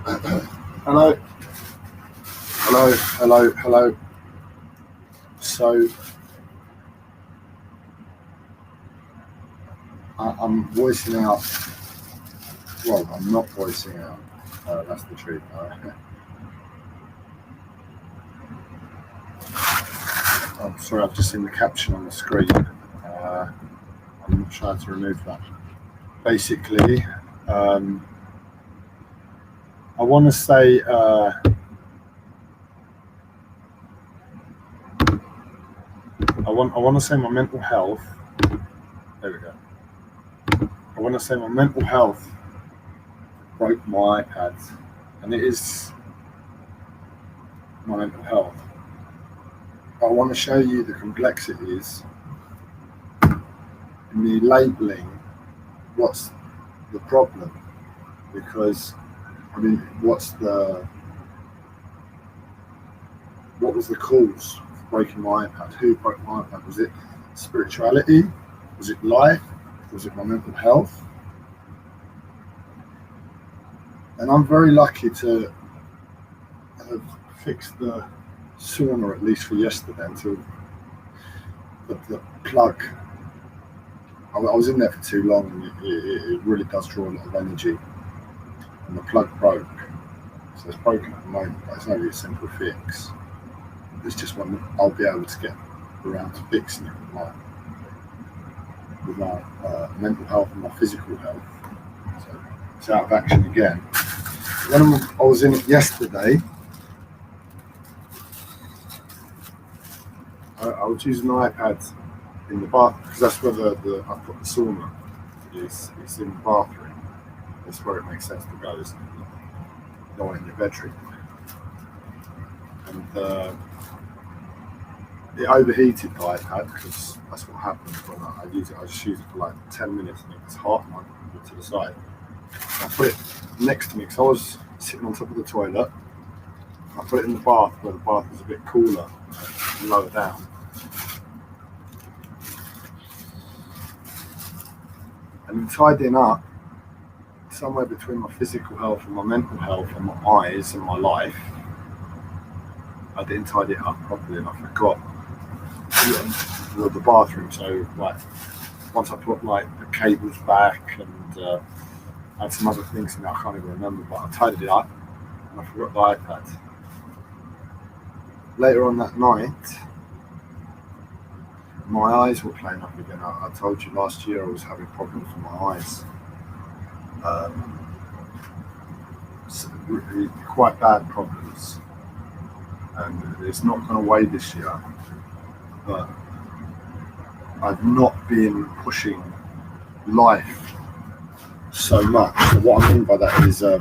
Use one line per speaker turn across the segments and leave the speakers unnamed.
Hello, hello. So I'm voicing out. Well, I'm not voicing out. That's the truth. I'm sorry, I've just seen the caption on the screen. I'm not sure how to remove that. Basically, I want to say. I want to say my mental health. There we go. I want to say my mental health broke my iPad, and it is my mental health. I want to show you the complexities in the labelling what's the problem, because I mean, what was the cause of breaking my iPad? Who broke my iPad? Was it spirituality? Was it life? Was it my mental health? And I'm very lucky to have fixed the sauna, at least for yesterday, until the plug. I was in there for too long, and it really does draw a lot of energy, and the plug broke. So it's broken at the moment, but it's only a simple fix. It's just one I'll be able to get around to fixing it with my mental health and my physical health. So it's out of action again. When I was in it yesterday, I was using the iPad in the bath, because that's where I put the sauna. It's in the bathroom. That's where it makes sense to go, isn't it? Not in your bedroom. And it overheated the iPad, because that's what happens when I use it. I just use it for like 10 minutes and it gets hot, and I put it to the side. I put it next to me, because I was sitting on top of the toilet. I put it in the bath, where the bath was a bit cooler, lower down. And tidying up, somewhere between my physical health and my mental health and my eyes and my life, I didn't tidy it up properly, and I forgot the bathroom. So like, once I put like the cables back and I had some other things in there, I can't even remember, but I tidied it up and I forgot the iPad. Later on that night, my eyes were playing up again. I told you last year I was having problems with my eyes. Really quite bad problems, and it's not gone away this year, but I've not been pushing life so much. So what I mean by that is the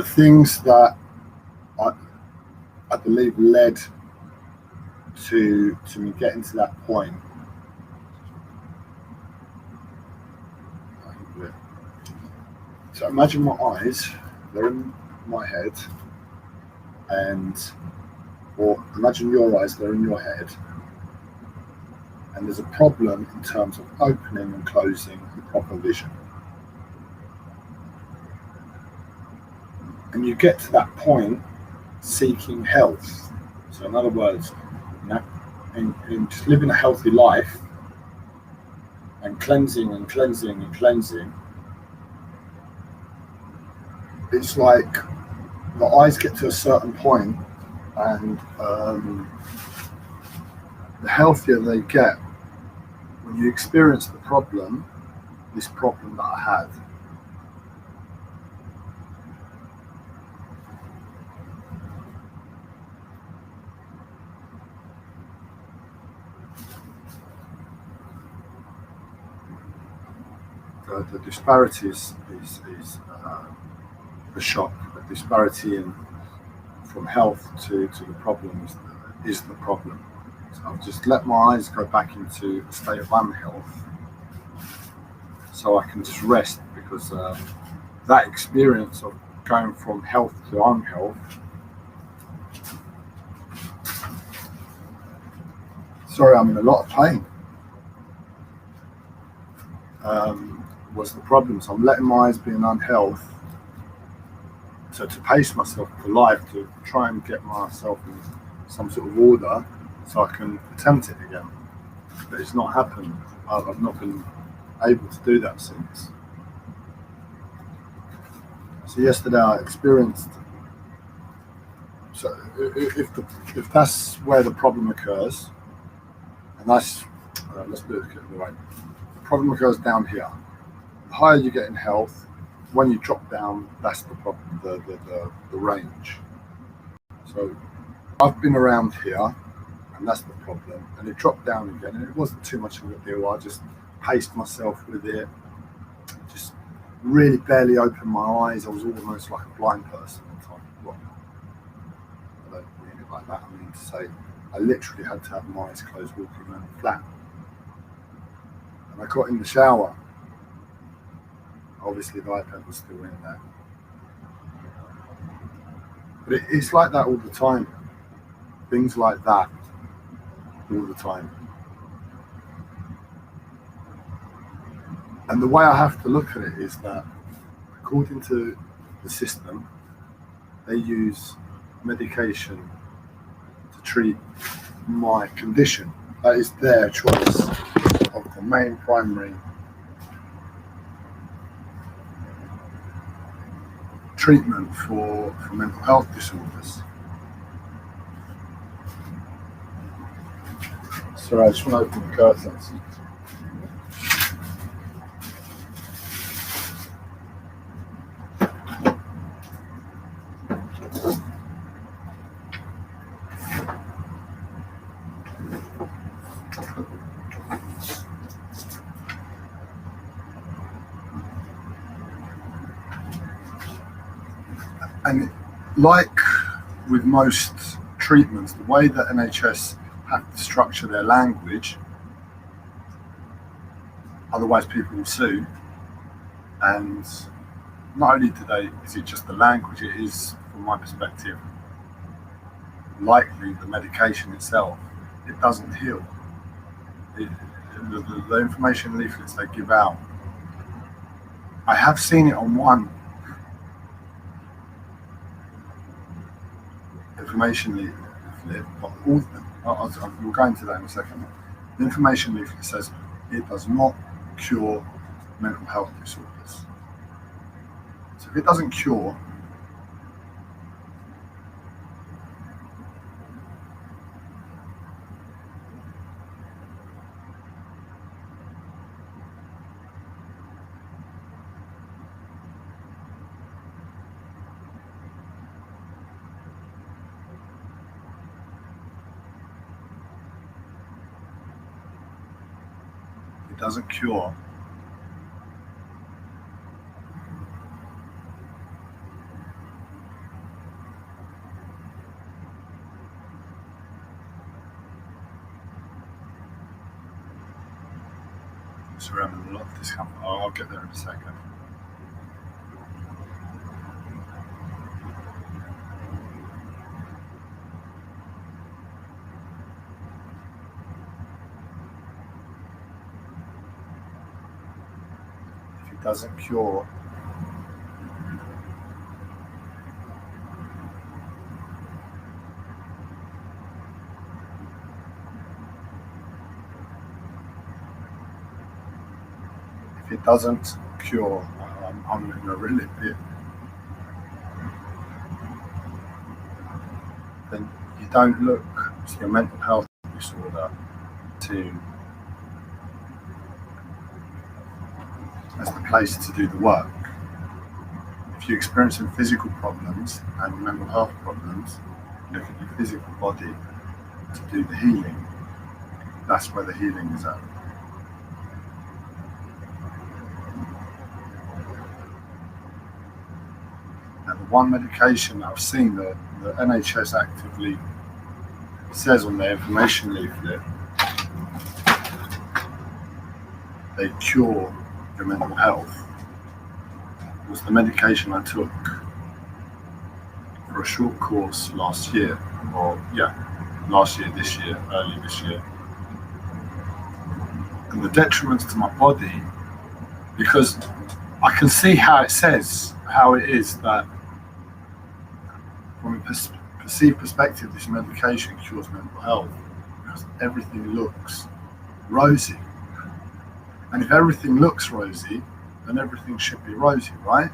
things that I believe led to me getting to that point. So imagine my eyes, they're in my head, or imagine your eyes, they're in your head, and there's a problem in terms of opening and closing the proper vision. And you get to that point seeking health. So in other words, in just living a healthy life and cleansing, it's like the eyes get to a certain point, and the healthier they get, when you experience this problem that I had. The disparity is a shock. The disparity from health to the problem is the problem. So I've just let my eyes go back into a state of unhealth, so I can just rest, because that experience of going from health to unhealth. Sorry, I'm in a lot of pain. was the problem. So I'm letting my eyes be in unhealth to pace myself for life, to try and get myself in some sort of order so I can attempt it again. But it's not happened. I've not been able to do that since. So yesterday I experienced. So if that's where the problem occurs, and that's let's do it the way. The problem occurs down here. The higher you get in health, when you drop down, that's the problem. The range. So I've been around here, and that's the problem. And it dropped down again, and it wasn't too much of a deal. I just paced myself with it, just really barely opened my eyes. I was almost like a blind person at the time. Well, I don't mean it like that. I mean to say, I literally had to have my eyes closed walking around flat. And I got in the shower. Obviously, the iPad was still in there. But it's like that all the time. Things like that all the time. And the way I have to look at it is that, according to the system, they use medication to treat my condition. That is their choice of the main primary treatment for mental health disorders. Sorry, I just want to open the curtains. And like with most treatments, the way that NHS have to structure their language, otherwise people will sue. And not only is it just the language, it is, from my perspective, likely the medication itself. It doesn't heal. The information leaflets they give out, I have seen it on one information leaflet, but all of them, we'll go into that in a second. The information leaflet says it does not cure mental health disorders. So if it doesn't cure, it doesn't cure. Sorry, I'm in a lot of discomfort. I'll get there in a second. If it doesn't cure, I'm in a really bit, then you don't look to your mental health disorder as the place to do the work. If you're experiencing physical problems and mental health problems, look at your physical body to do the healing. That's where the healing is at. Now, the one medication that I've seen that the NHS actively says on their information leaflet, they cure your mental health, was the medication I took for a short course last year, early this year. And the detriments to my body because I can see how it says how it is that from a perceived perspective, this medication cures mental health because everything looks rosy. And if everything looks rosy, then everything should be rosy, right?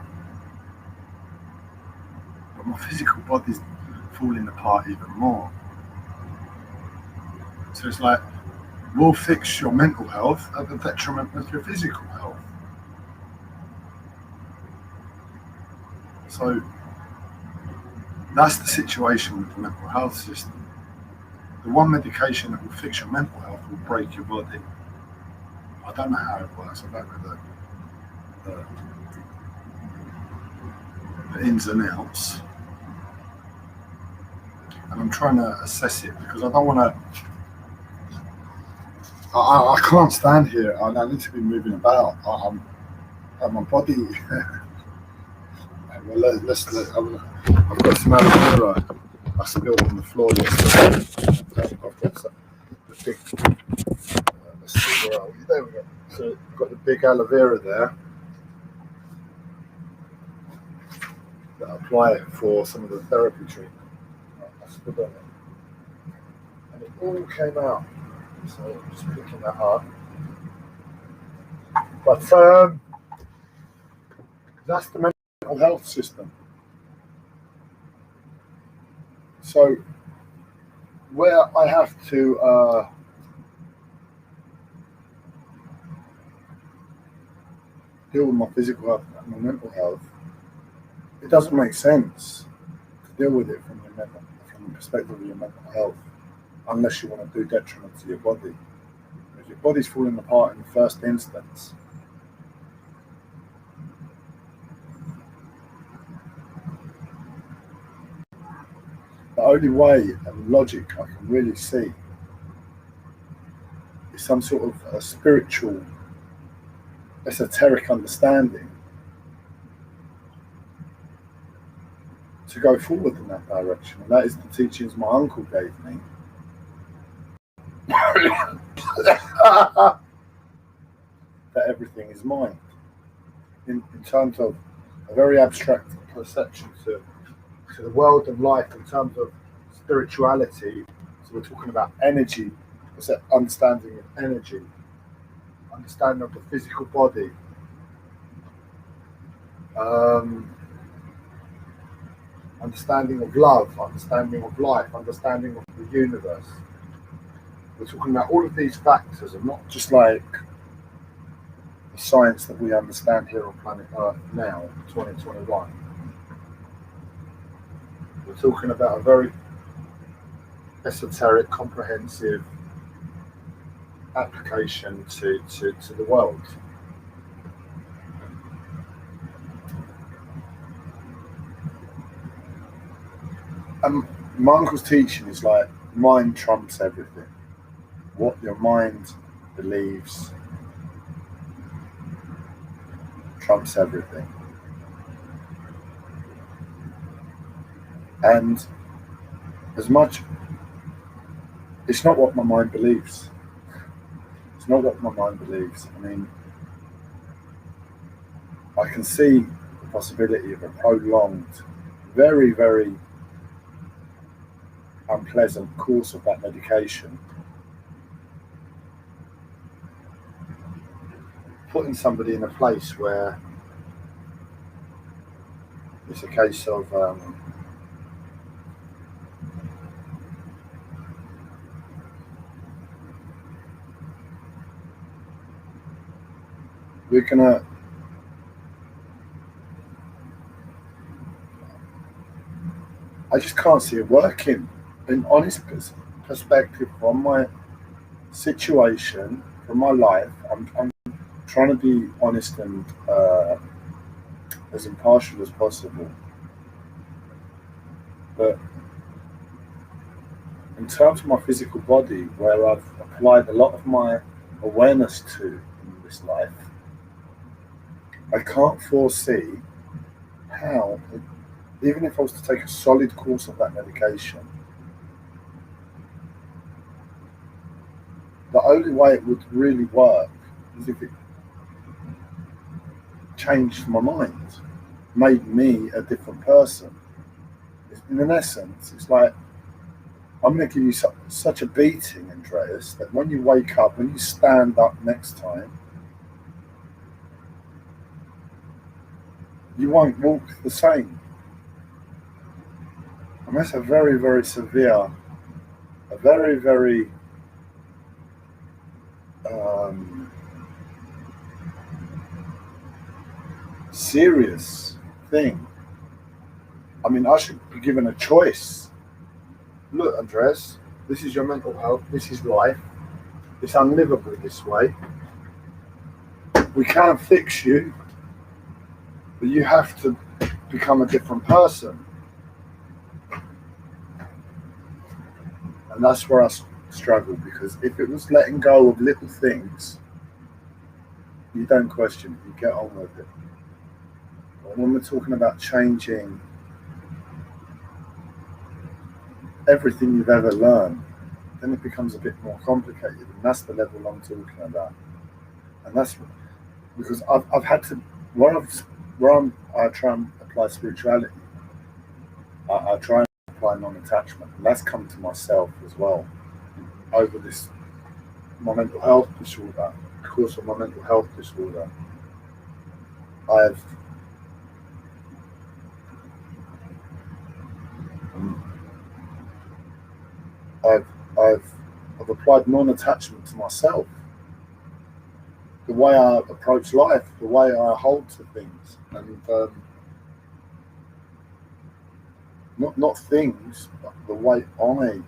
But my physical body's falling apart even more. So it's like, we'll fix your mental health at the detriment of your physical health. So that's the situation with the mental health system. The one medication that will fix your mental health will break your body. I don't know how it works. I don't know the ins and outs. And I'm trying to assess it because I don't want to. I can't stand here. I need to be moving about. My body. Well, I've got some aloe vera I spilled on the floor yesterday. I've got some, the big. Let's see where are we? There we go. So I've got the big aloe vera there that I apply for some of the therapy treatment. I spilled on it, and it all came out. So I'm just picking that up. But that's the mental health system. So where I have to deal with my physical health and my mental health, it doesn't make sense to deal with it from the perspective of your mental health, unless you want to do detriment to your body. If your body's falling apart in the first instance, the only way and logic I can really see is some sort of a spiritual, esoteric understanding to go forward in that direction. And that is the teachings my uncle gave me. That everything is mind. In terms of a very abstract perception to the world and life, in terms of spirituality. So we're talking about energy, understanding of energy, understanding of the physical body, understanding of love, understanding of life, understanding of the universe. We're talking about all of these factors and not just like the science that we understand here on planet Earth now, 2021. We're talking about a very esoteric, comprehensive application to the world. And my uncle's teaching is like, mind trumps everything. What your mind believes trumps everything. And as much, it's not what my mind believes. It's not what my mind believes. I mean, I can see the possibility of a prolonged, very, very unpleasant course of that medication, putting somebody in a place where it's a case of we're gonna I just can't see it working. In honest perspective from my situation, from my life, I'm trying to be honest and as impartial as possible. But in terms of my physical body, where I've applied a lot of my awareness to in this life, I can't foresee how, even if I was to take a solid course of that medication, the only way it would really work is if it changed my mind, made me a different person. In essence, it's like I'm going to give you such a beating, Andreas, that when you wake up, when you stand up next time, you won't walk the same. And that's a very, very severe, a very, very serious thing. I mean, I should be given a choice. Look, Andreas, this is your mental health, this is life, it's unlivable this way. We can't fix you, but you have to become a different person. And that's where I struggle, because if it was letting go of little things, you don't question it, you get on with it. But when we're talking about changing everything you've ever learned, then it becomes a bit more complicated, and that's the level I'm talking about. And that's because I've had to, I try and apply spirituality, I try and apply non-attachment, and that's come to myself as well over this, my mental health disorder. Because of my mental health disorder, I've applied non-attachment to myself, the way I approach life, the way I hold to things, and not things, but the way I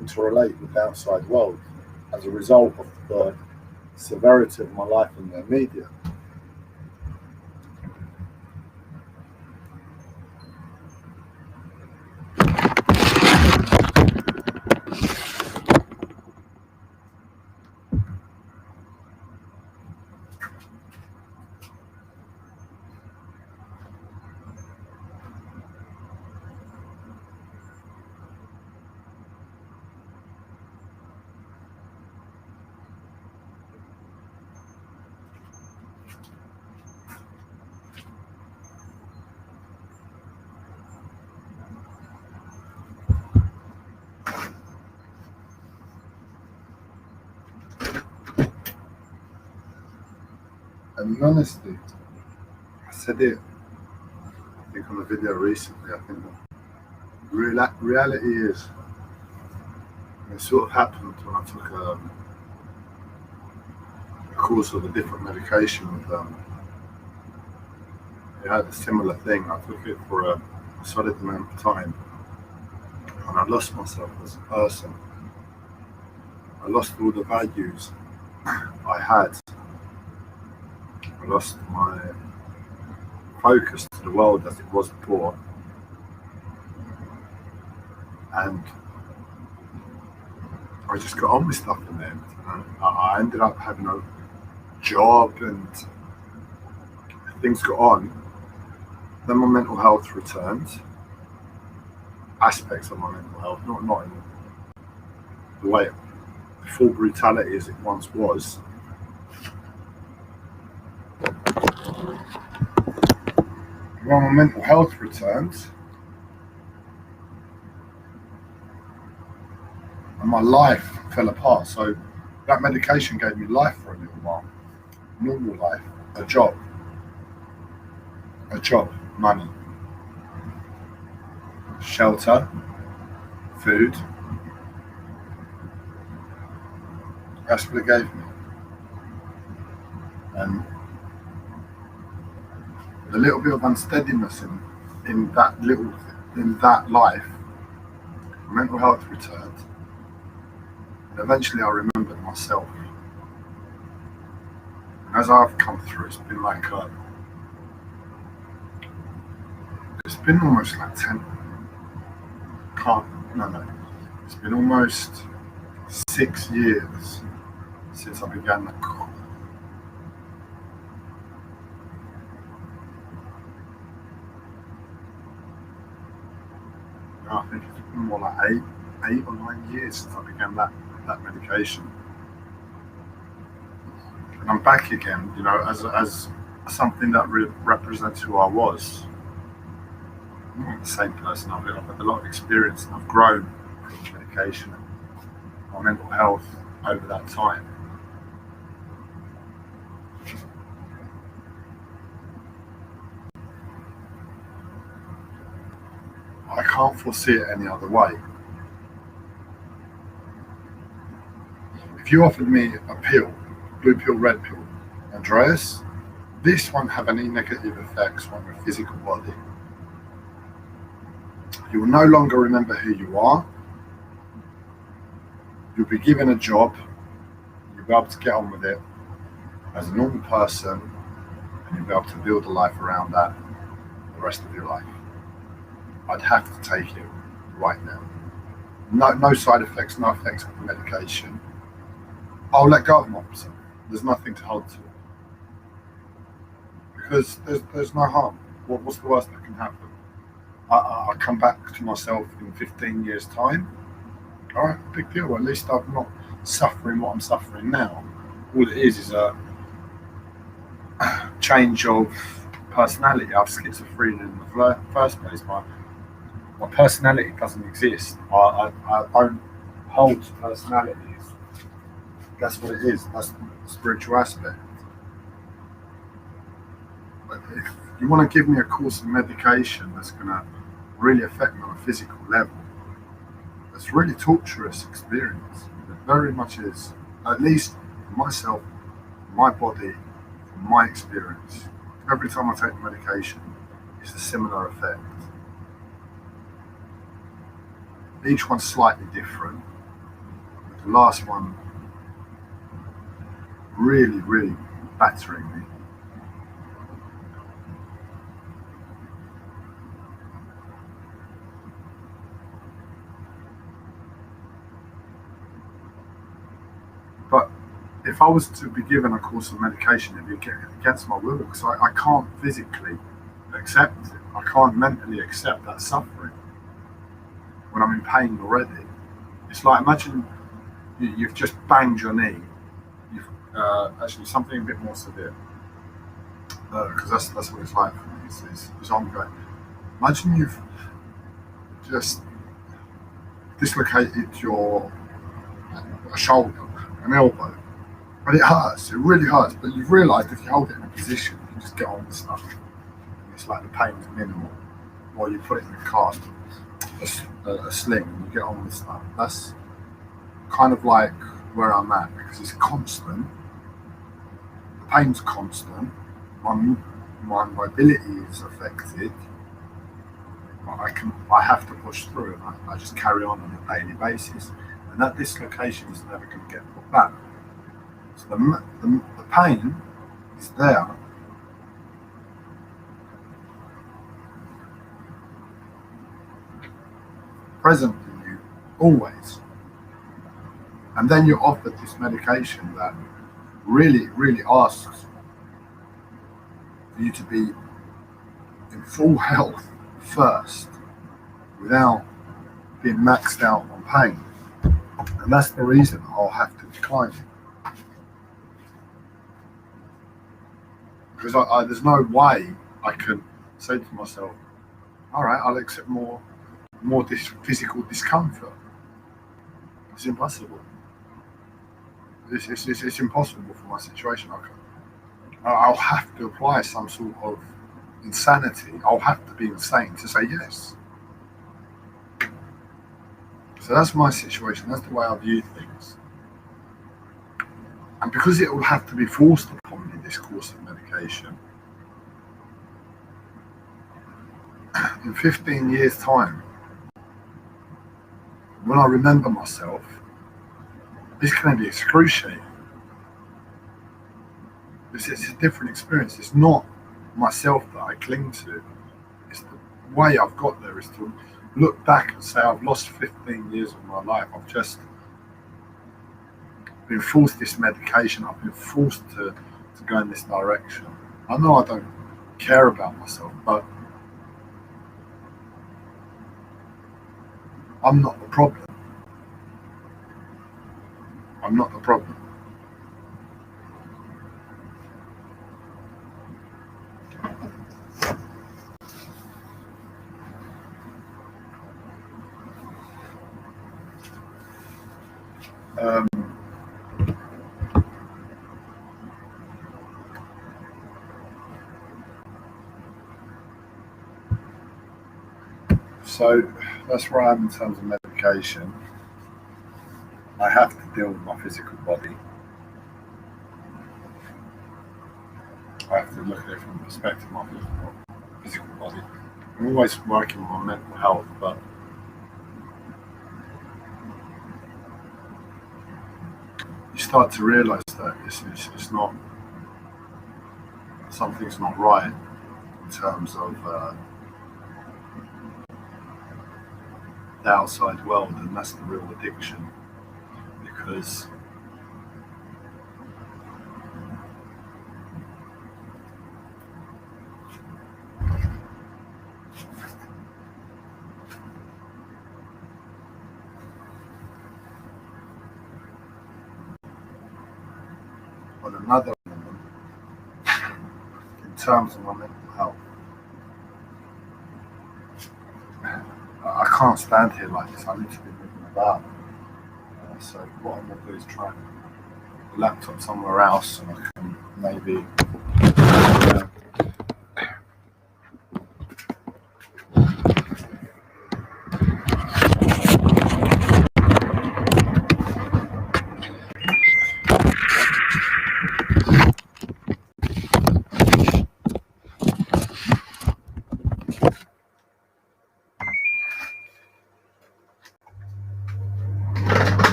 interrelate with the outside world as a result of the severity of my life in the media. And in honesty, I said it, I think on a video recently, I think the reality is, it sort of happened when I took a course of a different medication with it had a similar thing. I took it for a solid amount of time, and I lost myself as a person. I lost all the values I had. I lost my focus to the world as it was before, and I just got on with stuff in the end. I ended up having a job and things got on. Then my mental health returned. Aspects of my mental health, not in the way, the full brutality as it once was. When my mental health returned, and my life fell apart. So that medication gave me life for a little while. Normal life, a job, money, shelter, food. That's what it gave me. And a little bit of unsteadiness in that life, mental health returned. And eventually I remembered myself. And as I've come through, it's been like it's been almost like 10, it's been almost 6 years since I began the course. I think it's been more like 8 or 9 years since I began that medication. And I'm back again, as something that represents who I was. I'm not the same person. I've had a lot of experience and I've grown from medication and my mental health over that time. I can't foresee it any other way. If you offered me a pill, blue pill, red pill, Andreas, this won't have any negative effects on your physical body. You will no longer remember who you are. You'll be given a job. You'll be able to get on with it as a normal person, and you'll be able to build a life around that the rest of your life. I'd have to take it right now. No side effects, no effects of the medication. I'll let go of myself. There's nothing to hold to because there's no harm. What's the worst that can happen? I come back to myself in 15 years' time. All right, big deal. At least I'm not suffering what I'm suffering now. All it is a change of personality. I have schizophrenia in the first place. My personality doesn't exist. I don't hold personalities. That's what it is. That's the spiritual aspect. But if you want to give me a course of medication that's going to really affect me on a physical level, it's really torturous experience. It very much is. At least for myself, my body, from my experience. Every time I take the medication, it's a similar effect. Each one's slightly different. But the last one really battering me. But if I was to be given a course of medication, it'd be against my will because I can't physically accept it. I can't mentally accept that suffering when I'm in pain already. It's like imagine you've just banged your knee. You've actually something a bit more severe because that's what it's like for me. It's ongoing. Imagine you've just dislocated your a shoulder, an elbow, but it hurts. It really hurts. But you've realised if you hold it in a position, you can just get on with stuff. And it's like the pain is minimal. While you put it in a cast, a sling, and you get on with stuff. That's kind of like where I'm at because it's constant. The pain's constant. My mobility is affected. I have to push through, and I just carry on a daily basis. And that dislocation is never going to get put back. So the pain is there. Present in you, always. And then you're offered this medication that really asks for you to be in full health first without being maxed out on pain. And that's the reason I'll have to decline it. Because there's no way I can say to myself, all right, I'll accept more physical discomfort. It's impossible. It's impossible for my situation. I'll have to apply some sort of insanity. I'll have to be insane to say yes. So that's my situation. That's the way I view things. And because it will have to be forced upon me, this course of medication, in 15 years' time, when I remember myself, it's going to be excruciating. It's a different experience. It's not myself that I cling to. It's the way I've got there is to look back and say I've lost 15 years of my life. I've just been forced this medication. I've been forced to go in this direction. I know I don't care about myself, but I'm not the problem. I'm not the problem. Um, so that's where I am in terms of medication. I have to deal with my physical body. I have to look at it from the perspective of my physical body. I'm always working on my mental health, but you start to realise that it's not, something's not right in terms of the outside world, and that's the real addiction. Because on another element, in terms of my mental health, I can't stand here like this. I need to be moving about. So what I'm going to do is try and put the laptop somewhere else, and I can maybe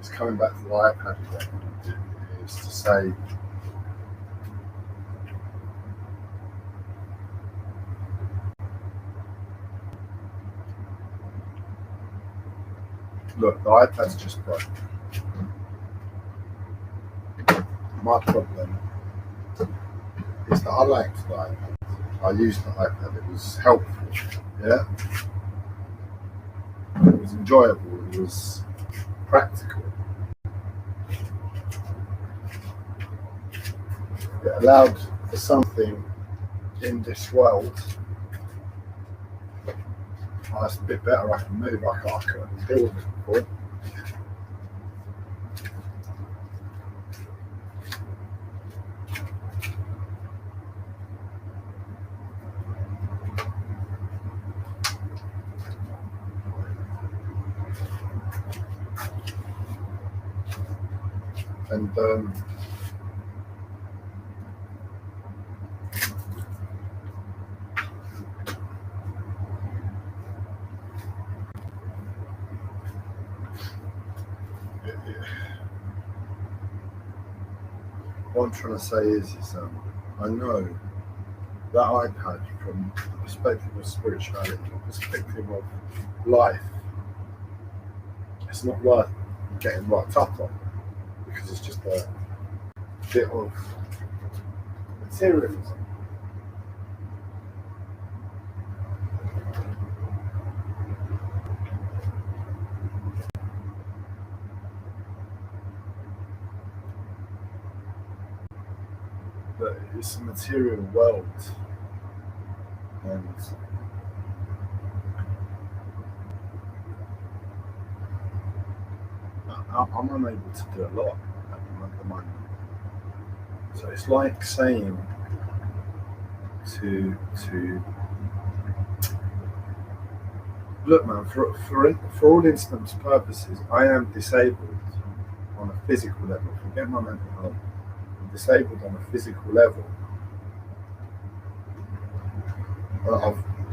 just coming back to the iPad again, is to say, look, the iPad's just broke. My problem is that I liked the iPad. I used the iPad. It was helpful. Yeah. It was enjoyable. It was practical. It allowed for something in this world. Oh, that's a bit better. I can move. I couldn't deal with it before. And what I'm trying to say is I know that iPad, from the perspective of spirituality, the perspective of life, it's not worth getting worked up on, because it's just a bit of materialism. But it's a material world, and I'm unable to do a lot at the moment. So it's like saying to look, man, for all intents and purposes, I am disabled on a physical level. Forget my mental health. I'm disabled on a physical level.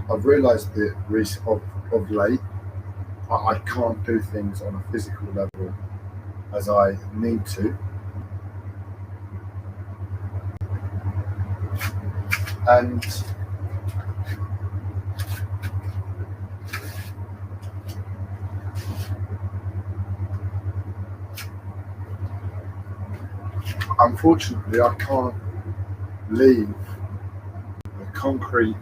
I've realised that of late, I can't do things on a physical level as I need to. And unfortunately, I can't leave the concrete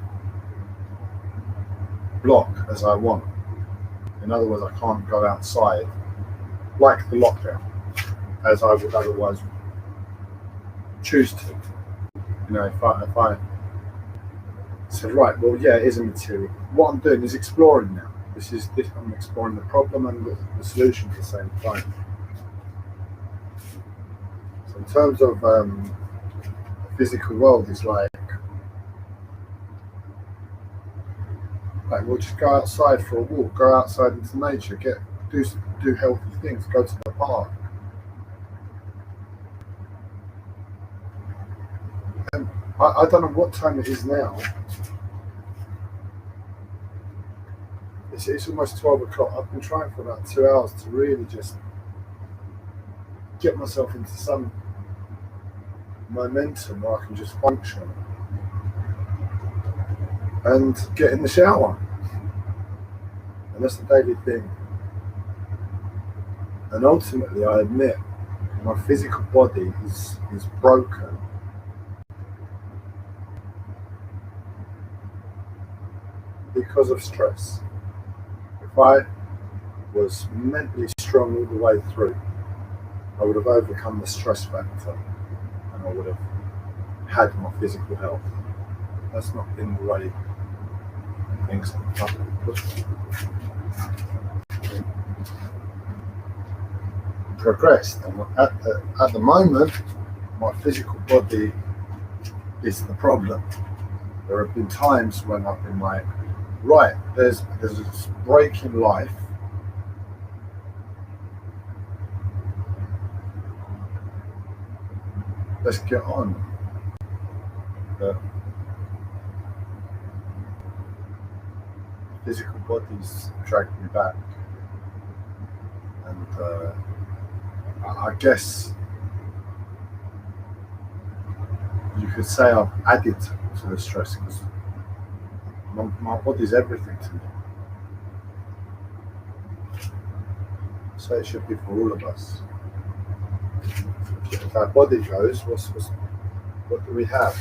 block as I want. In other words, I can't go outside like the lockdown as I would otherwise choose to. If I said, right, well, yeah, it is a material. What I'm doing is exploring now. I'm exploring the problem and the solution at the same time. So in terms of the physical world, it's like we'll just go outside for a walk, go outside into nature, do healthy things, go to the park. And I don't know what time it is now. It's almost 12 o'clock. I've been trying for about 2 hours to really just get myself into some momentum where I can just function and get in the shower. And that's the daily thing. And ultimately, I admit, my physical body is broken because of stress. If I was mentally strong all the way through, I would have overcome the stress factor and I would have had my physical health. That's not been the way things have progressed. And at the moment, my physical body is the problem. There have been times when I've been like, right, there's a break in life. Let's get on. But physical body's dragged me back. And I guess you could say I've added to the stress because my body's everything to me. So it should be for all of us. If our body goes, what do we have?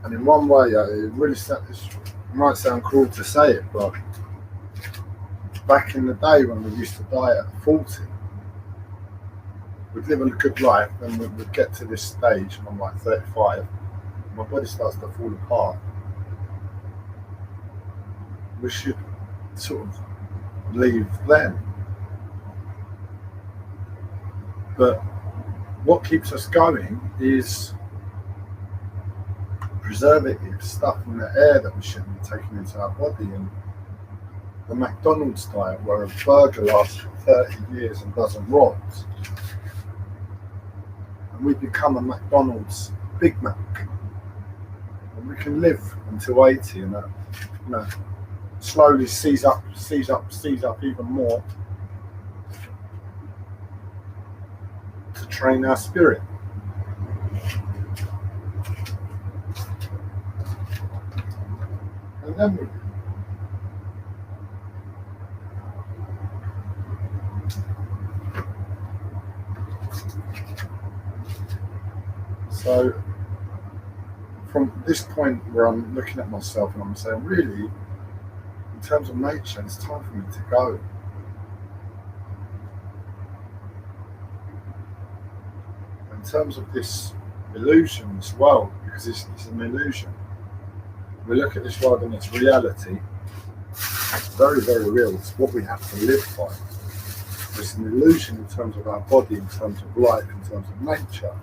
And in one way, it might sound cruel to say it, but back in the day when we used to die at 40, we'd live a good life, then we'd get to this stage, and I'm like 35, my body starts to fall apart. We should sort of leave then. But what keeps us going is preservative stuff in the air that we shouldn't be taking into our body, and the McDonald's diet where a burger lasts for 30 years and doesn't rot. And we become a McDonald's Big Mac. And we can live until 80 and that, slowly seize up even more to train our spirit. And then so from this point where I'm looking at myself and I'm saying, really, in terms of nature, it's time for me to go. In terms of this illusion, this world, because it's an illusion. We look at this world and its reality. It's very, very real. It's what we have to live by. It's an illusion in terms of our body, in terms of life, in terms of nature.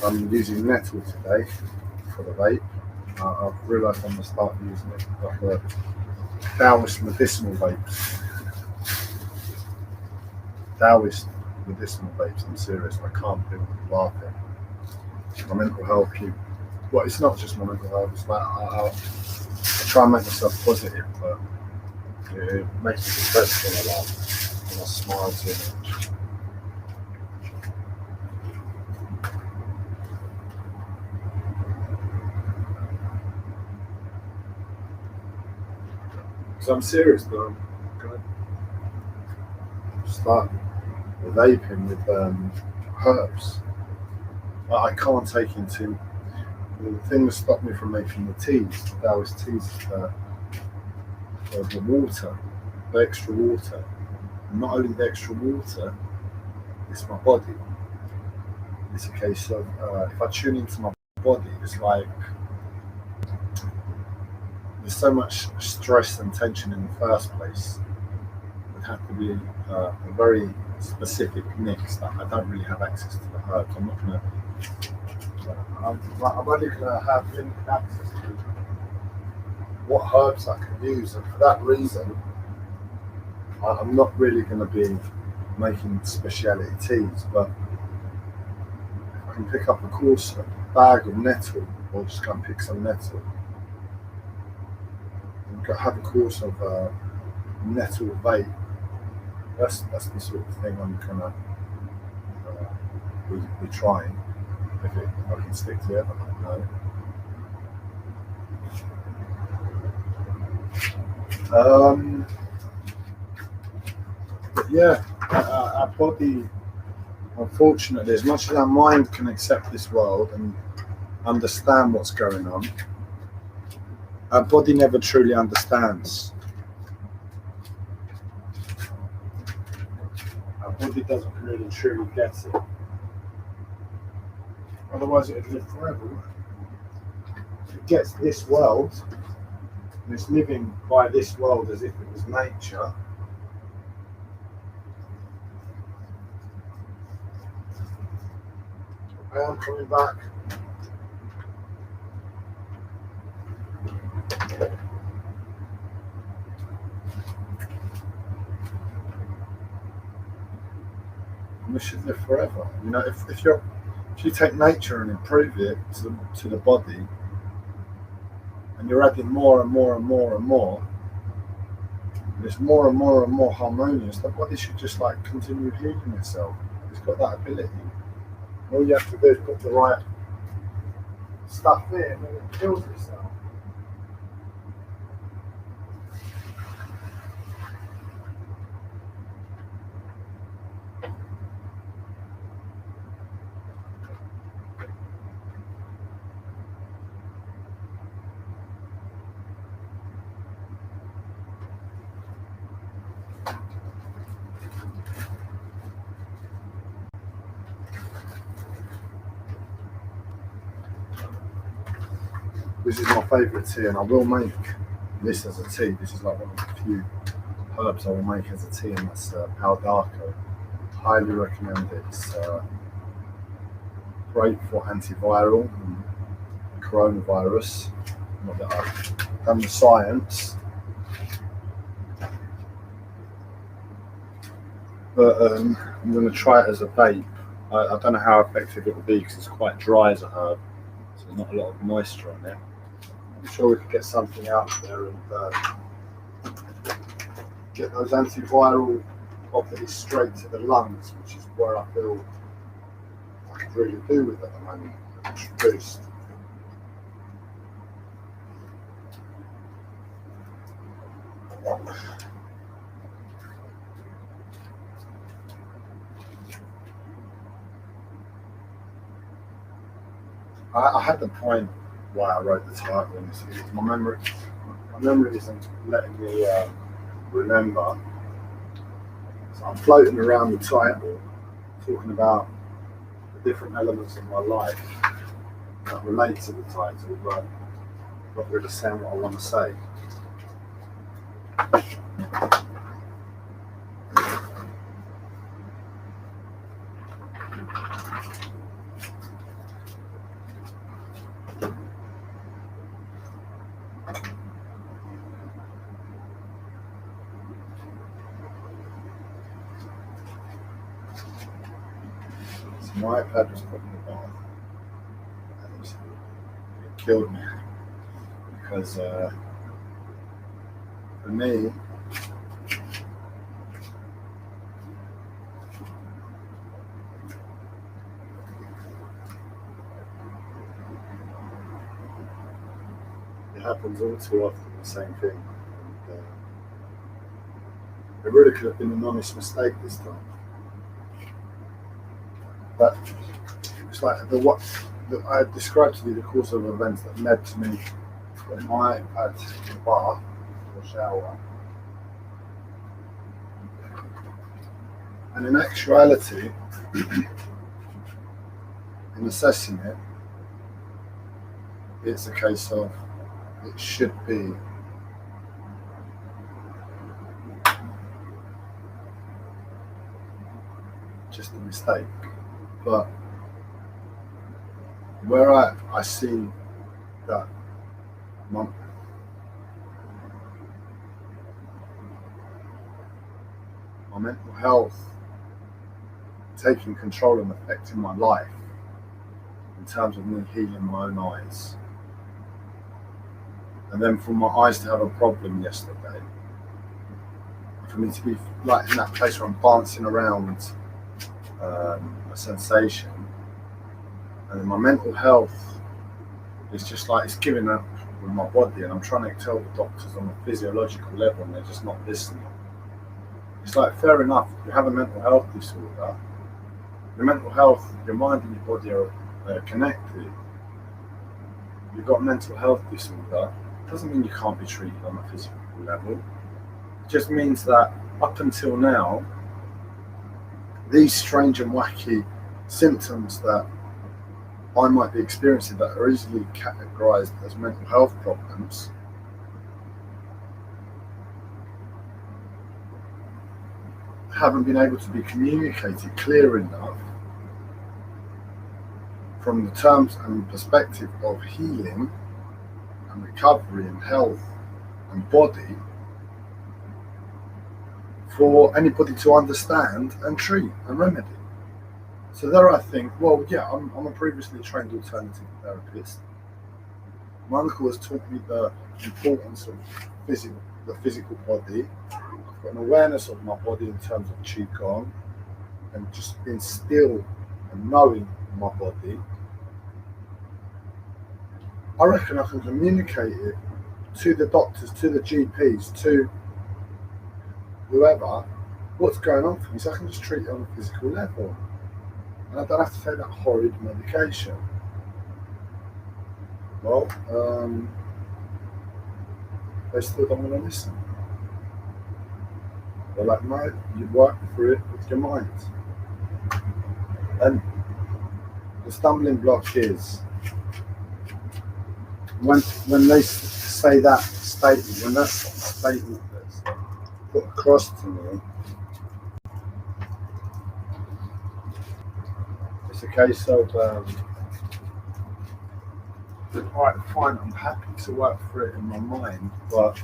I'm using nettle today for the vape. I've realised I'm going to start using it like a Taoist medicinal vapes. Taoist medicinal vapes, I'm serious, I can't do it laughing. My mental health it's not just my mental health, it's like I try and make myself positive, but it makes me depressed when I laugh, when I smile too much. Because I'm serious though, I'm going to start vaping with herbs. I can't take into the thing that stopped me from making the teas, the Taoist teas, the water, the extra water. And not only the extra water, it's my body. It's a case of if I tune into my body, it's like there's so much stress and tension in the first place. It would have to be a very specific mix that I don't really have access to the herbs. I'm not gonna. I'm only gonna have limited access to what herbs I can use, and for that reason, I'm not really going to be making specialty teas. But I can pick up a bag of nettle, or just go and pick some nettle, and have a course of nettle vape. That's the sort of thing I'm gonna be trying. If I can stick to it, I don't know. But yeah, our body, unfortunately, as much as our mind can accept this world and understand what's going on, our body never truly understands. Our body doesn't really truly get it. Otherwise, it would live forever. It gets this world, and it's living by this world as if it was nature. I am coming back. And this should live forever. You know, if you take nature and improve it to the body, and you're adding more and more and more and more, and it's more and more and more harmonious, the body should just like continue healing itself. It's got that ability. All you have to do is put the right stuff in and it heals itself. This is my favourite tea, and I will make this as a tea. This is like one of the few herbs I will make as a tea, and that's Palo d'Arco. Highly recommend it. It's great for antiviral and coronavirus. Not that I've done the science, but I'm going to try it as a vape. I don't know how effective it will be because it's quite dry as a herb, so there's not a lot of moisture on it. I'm sure we could get something out there and get those antiviral properties straight to the lungs, which is where I feel I could really do with it at the moment. Boost. I had the point why I wrote the title, and my memory isn't letting me remember. So I'm floating around the title, talking about the different elements of my life that relate to the title, but not really saying what I want to say. My iPad was put in the bath, and it killed me because for me, it happens all too often, the same thing. And, it really could have been an honest mistake this time. But it's like I described to you the course of events that led to me putting my iPad in the bath or shower. And in actuality, in assessing it, it's a case of it should be just a mistake. But where I see that my mental health taking control and affecting my life in terms of me healing my own eyes, and then for my eyes to have a problem yesterday, for me to be like in that place where I'm dancing around a sensation, and then my mental health is just like it's giving up with my body, and I'm trying to tell the doctors on a physiological level and they're just not listening. It's like, fair enough, you have a mental health disorder, your mental health, your mind and your body are connected. You've got a mental health disorder, doesn't mean you can't be treated on a physical level. It just means that up until now, these strange and wacky symptoms that I might be experiencing that are easily categorized as mental health problems haven't been able to be communicated clear enough from the terms and perspective of healing and recovery and health and body for anybody to understand and treat and remedy. So there I think, well, yeah, I'm a previously trained alternative therapist. My uncle has taught me the importance of the physical body. I've got an awareness of my body in terms of Qigong and just being still and knowing my body. I reckon I can communicate it to the doctors, to the GPs, to whoever, what's going on for me, so I can just treat it on a physical level. And I don't have to take that horrid medication. Well, they still don't want to listen. They're like, no, you work through it with your mind. And the stumbling block is when they say that statement, when that statement is put across to me, it's a case of, alright, fine, I'm happy to work through it in my mind, but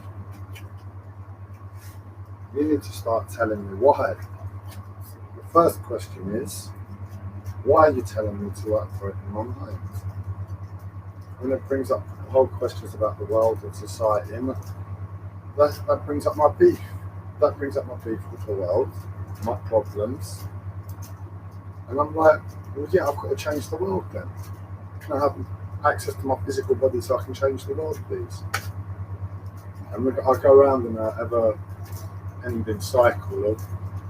you need to start telling me why. The first question is, why are you telling me to work for it in my mind? And it brings up the whole questions about the world and society, and that brings up my beef. That brings up my beef with the world, my problems. And I'm like, well, yeah, I've got to change the world then. Can I have access to my physical body so I can change the world, please? And I go around in an ever-ending cycle of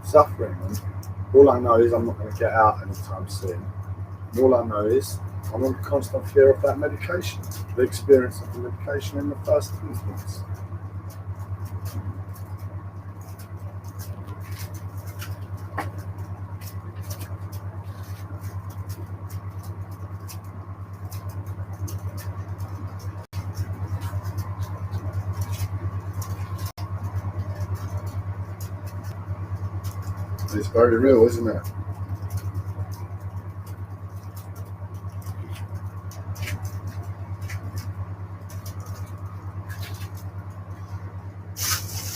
suffering. And all I know is I'm not going to get out anytime soon. And all I know is I'm in constant fear of that medication, the experience of the medication in the first instance. It's very real, isn't it?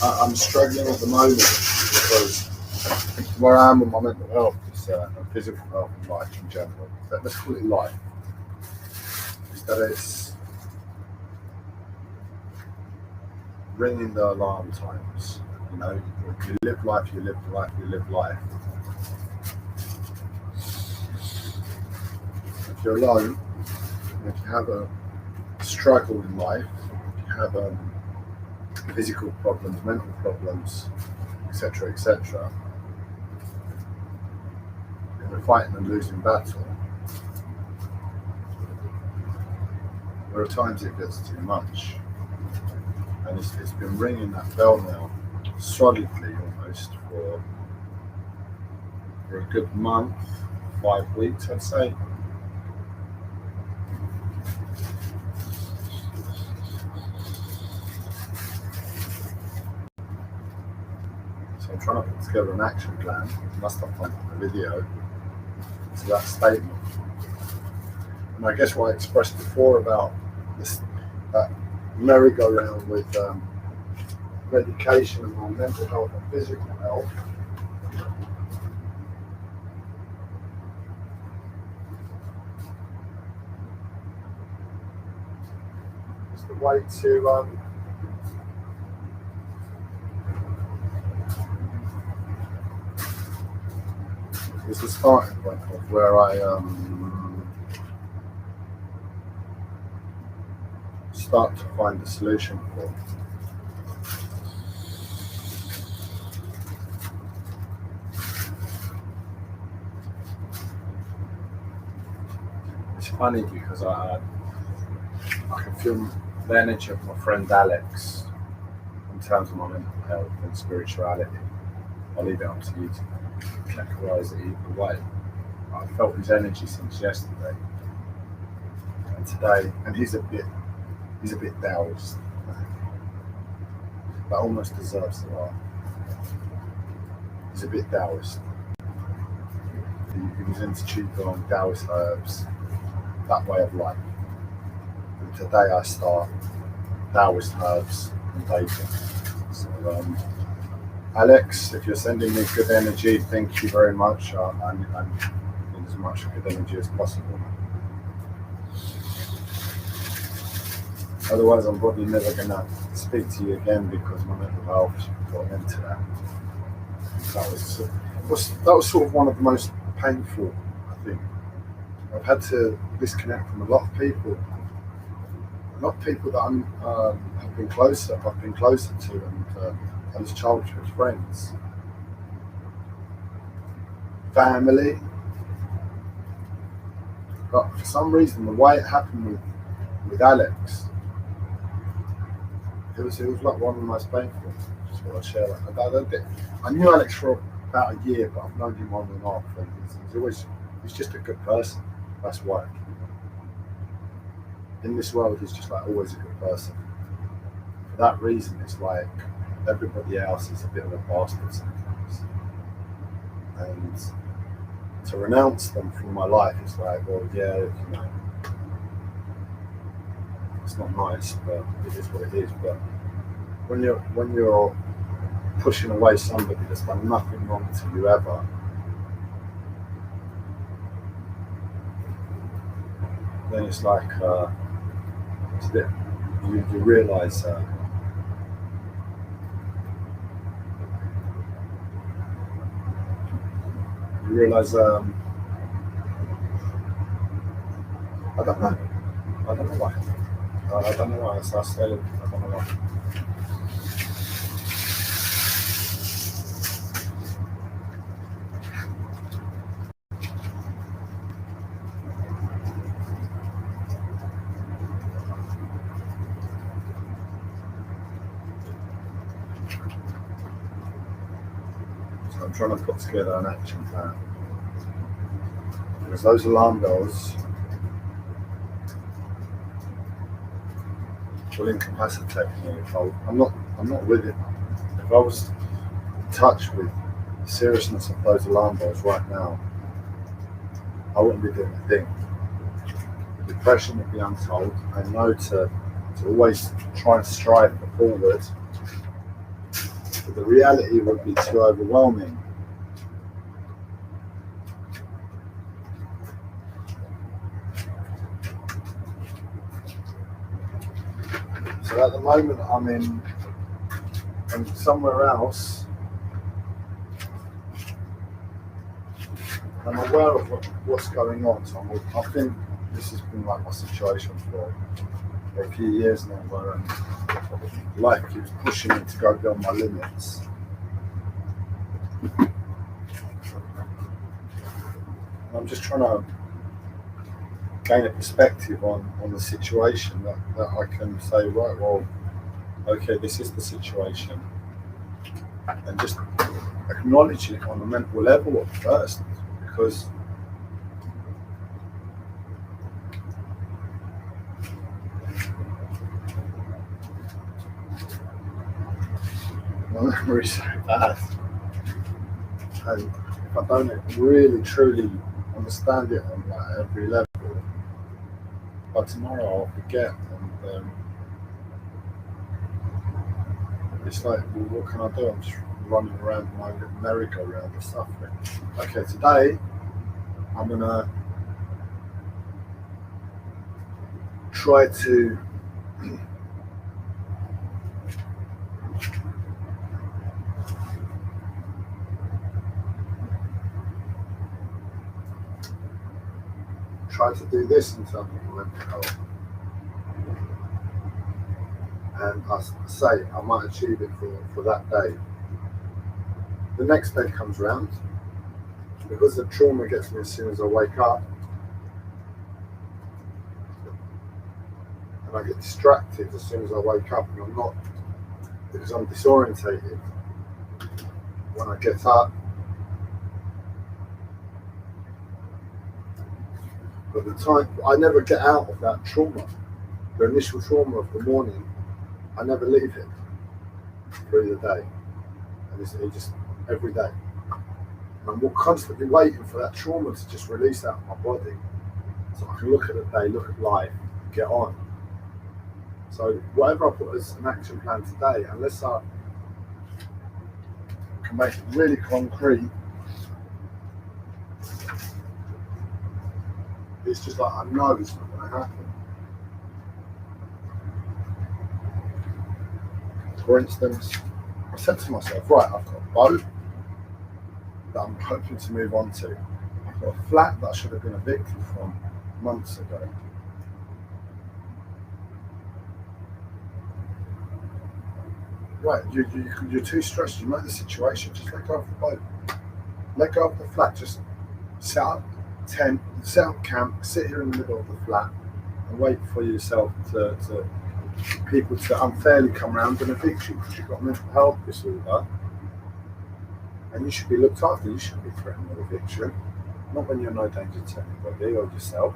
I'm struggling at the moment because where I am with my mental health is and physical health and life in general. Let's call it life. Is that it's ringing the alarm times. You know, you live life, you live life, you live life. If you're alone, if you have a struggle in life, if you have physical problems, mental problems, etc., etc., and you're fighting a losing battle, there are times it gets too much. And it's been ringing that bell now, solidly almost, for for a good month, 5 weeks, I'd say. So I'm trying to put together an action plan. Must have done a video to that statement. And I guess what I expressed before about this, that merry-go-round with medication and my mental health and physical health. It's the way to is the starting point of where I start to find the solution for. It's funny because I can feel the energy of my friend Alex in terms of my mental health and spirituality. I'll leave it up to you to categorize it either way. I felt his energy since yesterday and today, and he's a bit Taoist. That almost deserves the laugh. He's a bit Taoist. He was into Qigong, Taoist herbs, that way of life. And today I start Taoist herbs and dating. So, Alex, if you're sending me good energy, thank you very much. I need as much good energy as possible. Otherwise, I'm probably never going to speak to you again because my mental health got into that. That was sort of one of the most painful, I think. I've had to disconnect from a lot of people that I've been closer to, and as childhood friends, family. But for some reason, the way it happened with Alex, it was like one of the most painful. Just what I share that. I knew Alex for about a year, but I've known him on and off, and he's just a good person. That's why. In this world, he's just like always a good person. For that reason, it's like everybody else is a bit of a bastard sometimes. And to renounce them from my life is like, well, yeah, you know, it's not nice, but it is what it is. But when you're pushing away somebody that's done nothing wrong to you ever, then it's like it's a bit, you realise I don't know why. I don't know why. I don't know why. So I'm trying to put together an action plan. Because those alarm bells will incapacitate me if I'm not with it. If I was in touch with the seriousness of those alarm bells right now, I wouldn't be doing a thing. The depression would be untold. I know to always try and strive forward, but the reality would be too overwhelming. So at the moment I'm somewhere else. I'm aware of what's going on. So I think this has been like my situation for a few years now, where life keeps pushing me to go beyond my limits. And I'm just trying to gain a perspective on the situation that I can say, right, well, okay, this is the situation, and just acknowledging it on a mental level at first, because my memory's so bad. And if I don't really truly understand it on like every level, by tomorrow I'll forget. And it's like, well, what can I do? I'm just running around my merry-go-round and stuff. Okay, today I'm gonna try to do this in terms of mental health. And I say I might achieve it for that day. The next day comes round, because the trauma gets me as soon as I wake up, and I get distracted as soon as I wake up, and I'm not, because I'm disorientated when I get up. But the time, I never get out of that trauma, the initial trauma of the morning, I never leave it through the day. And it's just every day. And I'm constantly waiting for that trauma to just release out of my body, so I can look at the day, look at life, get on. So whatever I put as an action plan today, unless I can make it really concrete, it's just like I know it's not going to happen. For instance, I said to myself, right, I've got a boat that I'm hoping to move on to. I've got a flat that I should have been evicted from months ago. Right, you're too stressed, you know the situation, just let go of the boat. Let go of the flat, just set up tent, set up camp, sit here in the middle of the flat and wait for yourself to people to unfairly come around and evict you because you've got mental health disorder, and you should be looked after. You shouldn't be threatened with eviction, not when you're no danger to anybody or yourself.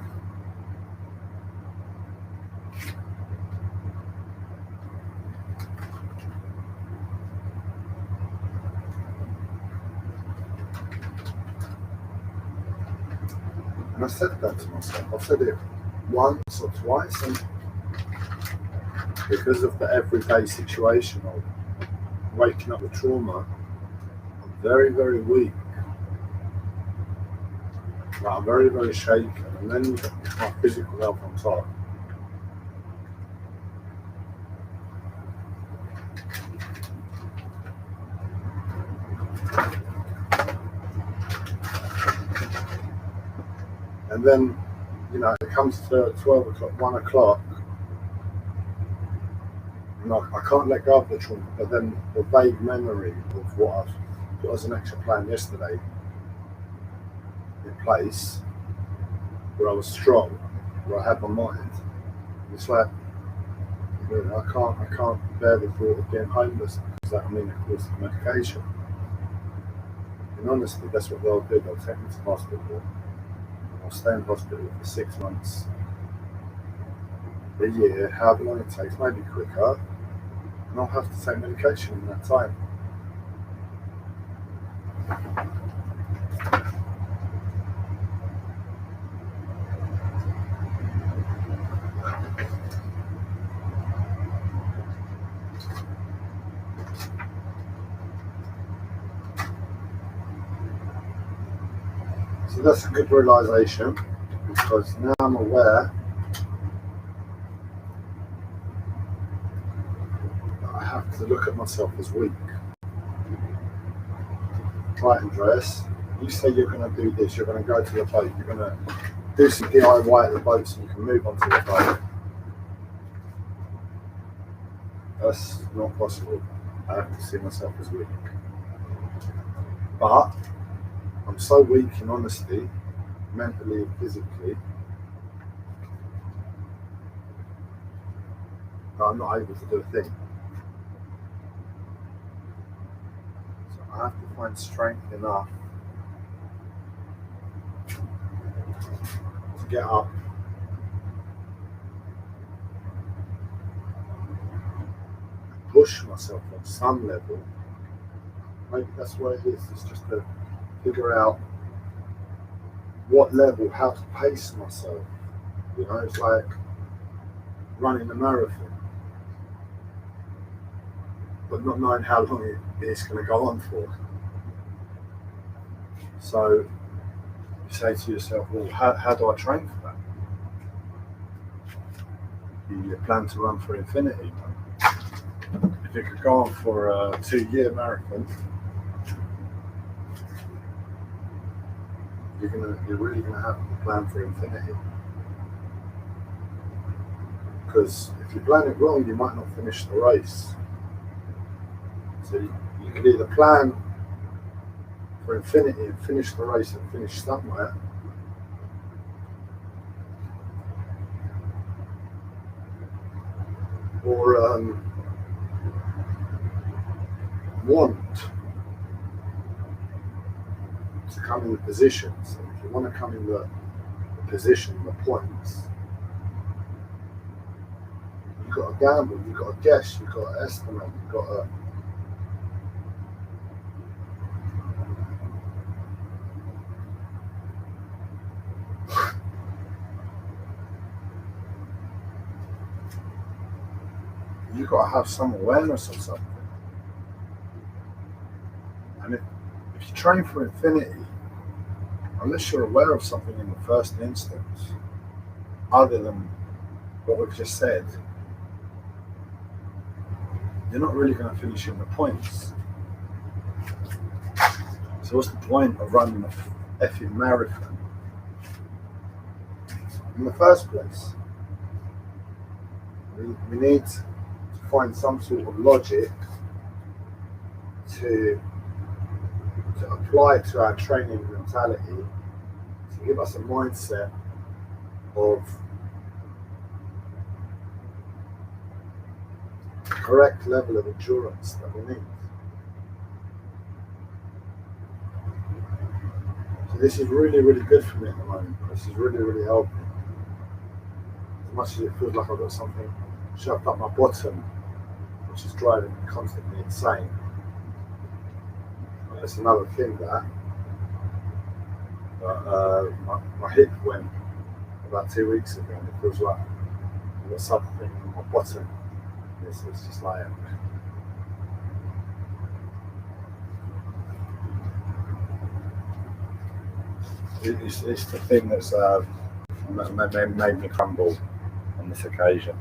And I said that to myself. I've said it once or twice, and because of the everyday situation of waking up with trauma, I'm very, very weak. Like, I'm very, very shaken, and then my physical health on top. And then, it comes to 12 o'clock, 1 o'clock, and I can't let go of the trauma, but then the vague memory of what I've put as an action plan yesterday in place, where I was strong, where I had my mind, it's like, I can't bear the thought of being homeless, because that will mean of course medication. And honestly, that's what they'll do. They'll take me to hospital. I'll stay in hospital for 6 months, a year, however long it takes, maybe quicker, and I'll have to take medication in that time. So that's a good realization, because now I'm aware that I have to look at myself as weak. Right, Andreas, you say you're going to do this, you're going to go to the boat, you're going to do some DIY at the boat so you can move onto the boat. That's not possible. I have to see myself as weak. But I'm so weak in honesty, mentally and physically, that I'm not able to do a thing. So I I have to find strength enough to get up, push myself on some level. Maybe that's what it is. It's just to figure out what level, how to pace myself. You know, it's like running a marathon, but not knowing how long it's going to go on for. So you say to yourself, well, how do I train for that? You plan to run for infinity. If you could go on for a 2-year marathon, you're really gonna have to plan for infinity. Because if you plan it wrong, you might not finish the race. So you can either plan for infinity and finish the race and finish somewhere, or want to come in the positions. And if you want to come in the position, the points, you've got to gamble, you've got to guess, you've got to estimate, you've got to have some awareness of something. And if you train for infinity, unless you're aware of something in the first instance, other than what we've just said, you're not really going to finish in the points. So what's the point of running a effing marathon in the first place? We need to find some sort of logic to apply to our training mentality, to give us a mindset of the correct level of endurance that we need. So this is really, really good for me at the moment. This is really, really helping. As much as it feels like I've got something shoved up my bottom, which is driving me constantly insane. That's another thing that my hip went about 2 weeks ago, and it feels like I've got something on my bottom. It's just like it's the thing that's made me crumble on this occasion.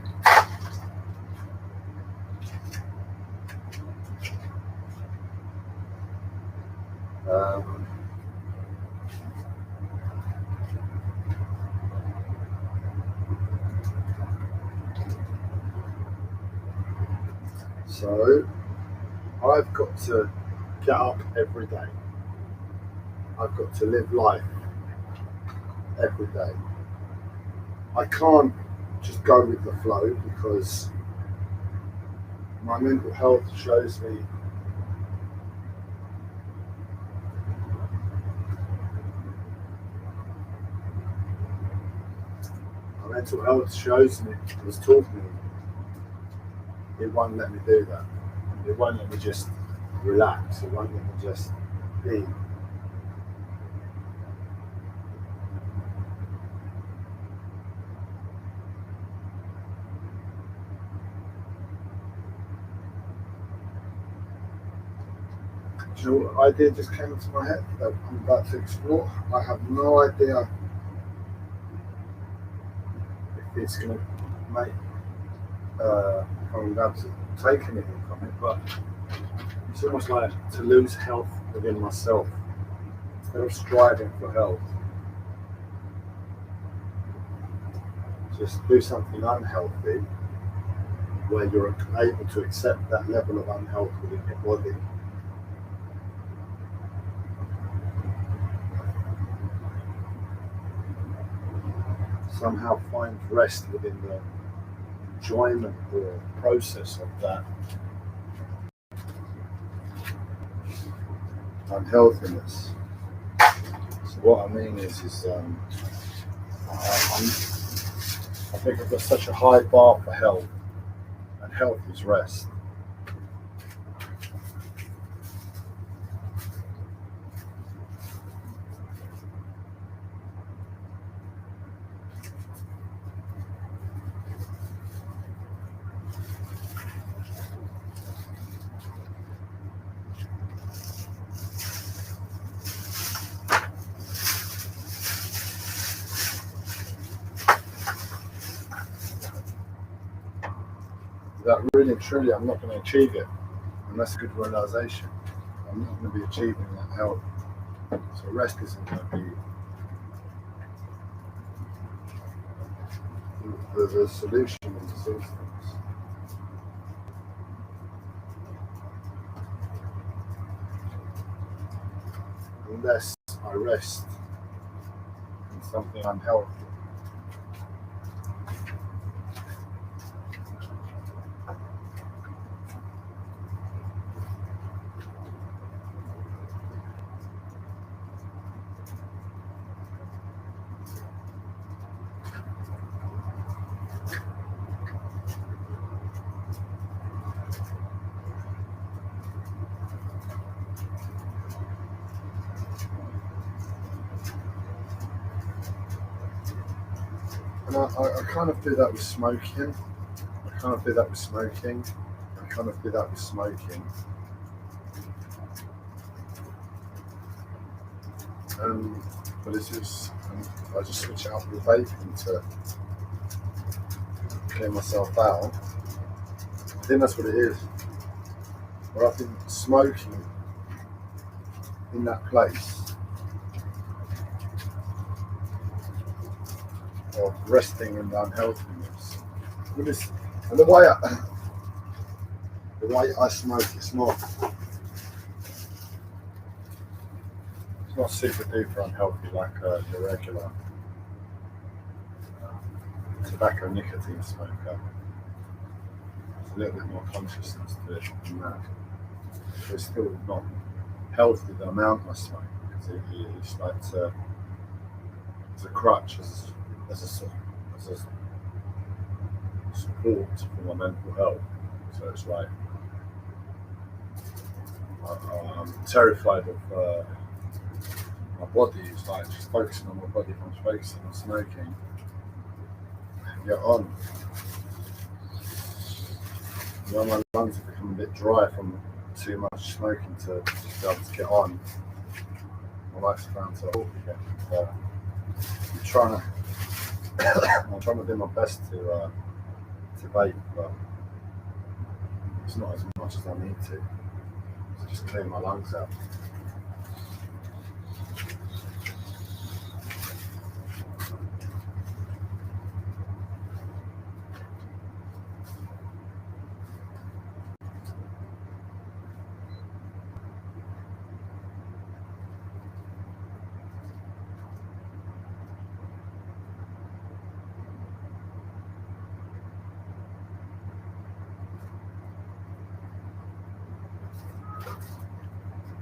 So I've got to get up every day. I've got to live life every day. I can't just go with the flow because my mental health shows me has taught me it won't let me do that. It won't let me just relax. It won't let me just be. Do you know what idea just came into my head that I'm about to explore? I have no idea if it's going to make I'm about to take anything from it, but it's almost like to lose health within myself instead of striving for health. Just do something unhealthy where you're able to accept that level of unhealth within your body. Somehow find rest within the enjoyment or process of that. unhealthiness. So what I mean is I think I've got such a high bar for health, and health is rest. That really and truly, I'm not going to achieve it, and that's a good realization. I'm not going to be achieving that health. So rest isn't going to be the solution to these things. Unless I rest in something unhealthy. And I kind of do that with smoking. I kind of do that with smoking. I kind of do that with smoking. But it's just, I just switch it up with vaping to clear myself out. I think that's what it is. But I think smoking in that place of resting in the unhealthiness. And the way I smoke, it's not super duper unhealthy like the regular tobacco nicotine smoker. There's a little bit more consciousness to it than that. But it's still not healthy the amount I smoke, because it's like as a crutch, as a support for my mental health. So it's like I'm terrified of my body. It's like just focusing on my body. If I'm focusing on smoking, I can get on. You know, my lungs have become a bit dry from too much smoking to just be able to get on. My life's down to talk again. I'm trying to do my best to vape, but it's not as much as I need to just clear my lungs out.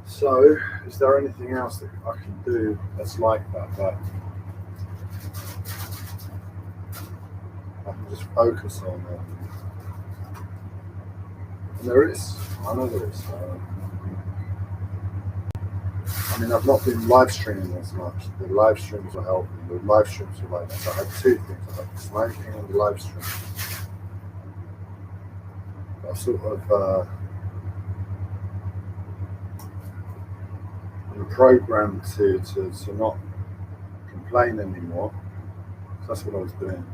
So, is there anything else that I can do that's like that I can just focus on it? And there is. I know there is. I mean, I've not been live streaming as much. The live streams are helping. The live streams are like that. So I had two things. I had smoking and the live stream. I sort of been programmed to not complain anymore. So that's what I was doing.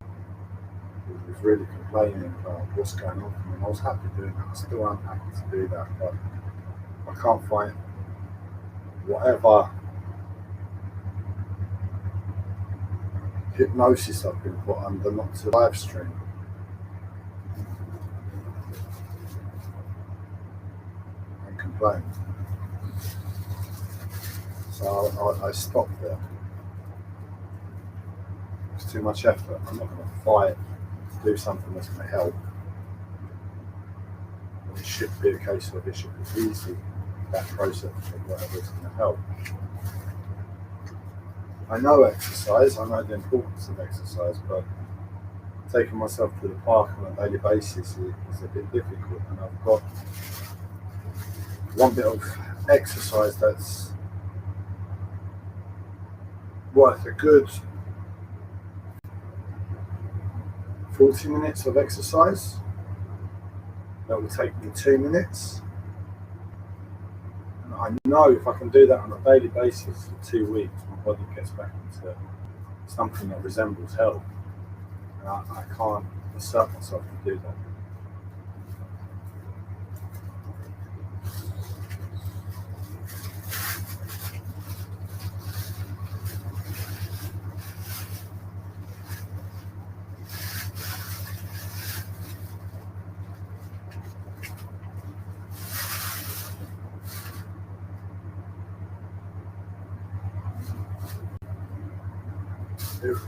I was really complaining about what's going on for me. And I was happy doing that. I still am happy to do that, but I can't find whatever hypnosis I've been put under not to live stream. And complain. So I stopped there. It's too much effort. I'm not going to fight to do something that's going to help. And it should be a case of it should be easy. that process of whatever is going to help. I know exercise, I know the importance of exercise, but taking myself to the park on a daily basis is a bit difficult, and I've got one bit of exercise that's worth a good 40 minutes of exercise. That will take me 2 minutes. And I know if I can do that on a daily basis for 2 weeks, my body gets back into something that resembles health. And I can't assert myself to do that.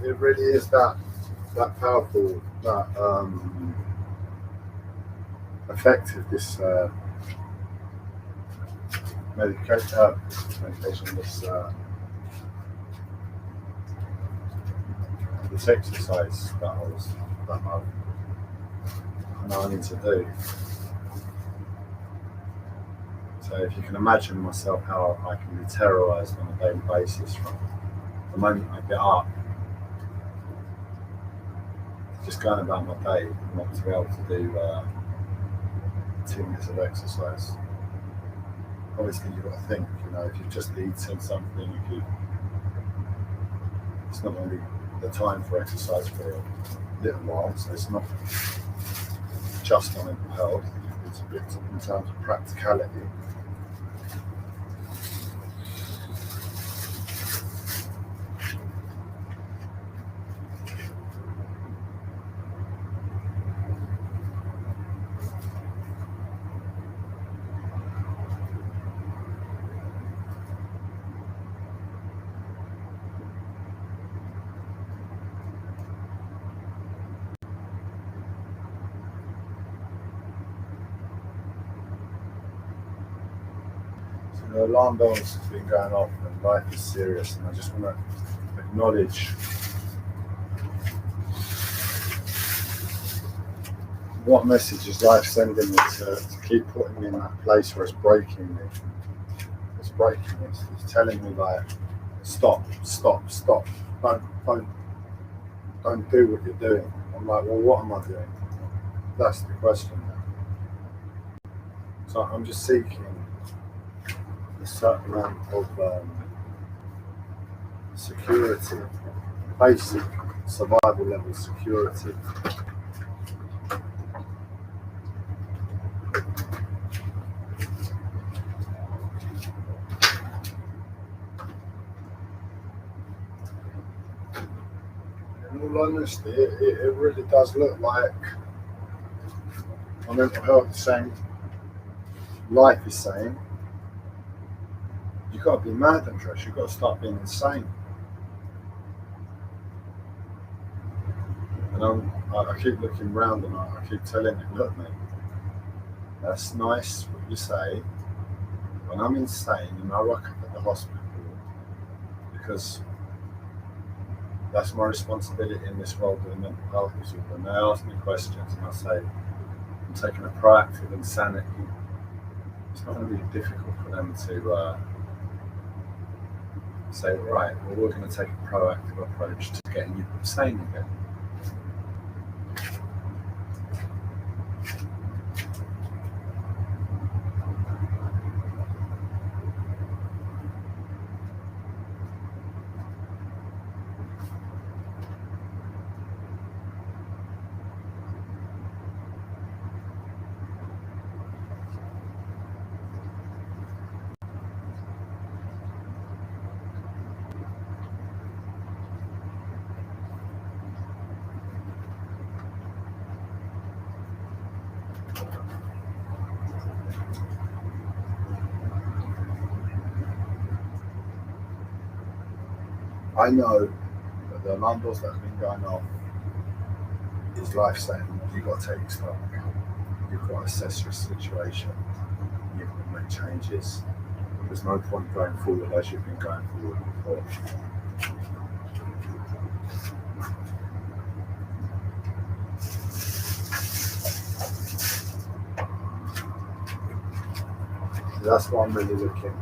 It really is that powerful, that effective, this medication, this exercise that I need to do. So if you can imagine myself how I can be terrorized on a daily basis from the moment I get up, just going about my day, not to be able to do 2 minutes of exercise. Obviously, you've got to think, if you've just eaten something, it's not going to be the time for exercise for a little while, so it's not just on mental health, it's a bit in terms of practicality. The alarm bells have been going off and life is serious, and I just want to acknowledge what message is life sending me to keep putting me in that place where it's breaking me. It's breaking me. It's telling me stop. Don't do what you're doing. I'm like, well, what am I doing? That's the question now. So I'm just seeking a certain amount of security, basic survival level security. In all honesty, it really does look like my mental health is saying, life is saying, you've got to be mad, Andres, you've got to start being insane. And I keep looking round and I keep telling him, look mate, that's nice what you say. When I'm insane and I rock up at the hospital, because that's my responsibility in this world with mental health disorder. And they ask me questions and I say, I'm taking a proactive insanity. It's not going to be difficult for them to say, right, well, we're going to take a proactive approach to getting you sane again. I know that the alarm bells that have been going off is life saying, you've got to take stock, you've got to assess your situation, you've got to make changes, there's no point going forward as you've been going forward before. So that's what I'm really looking at.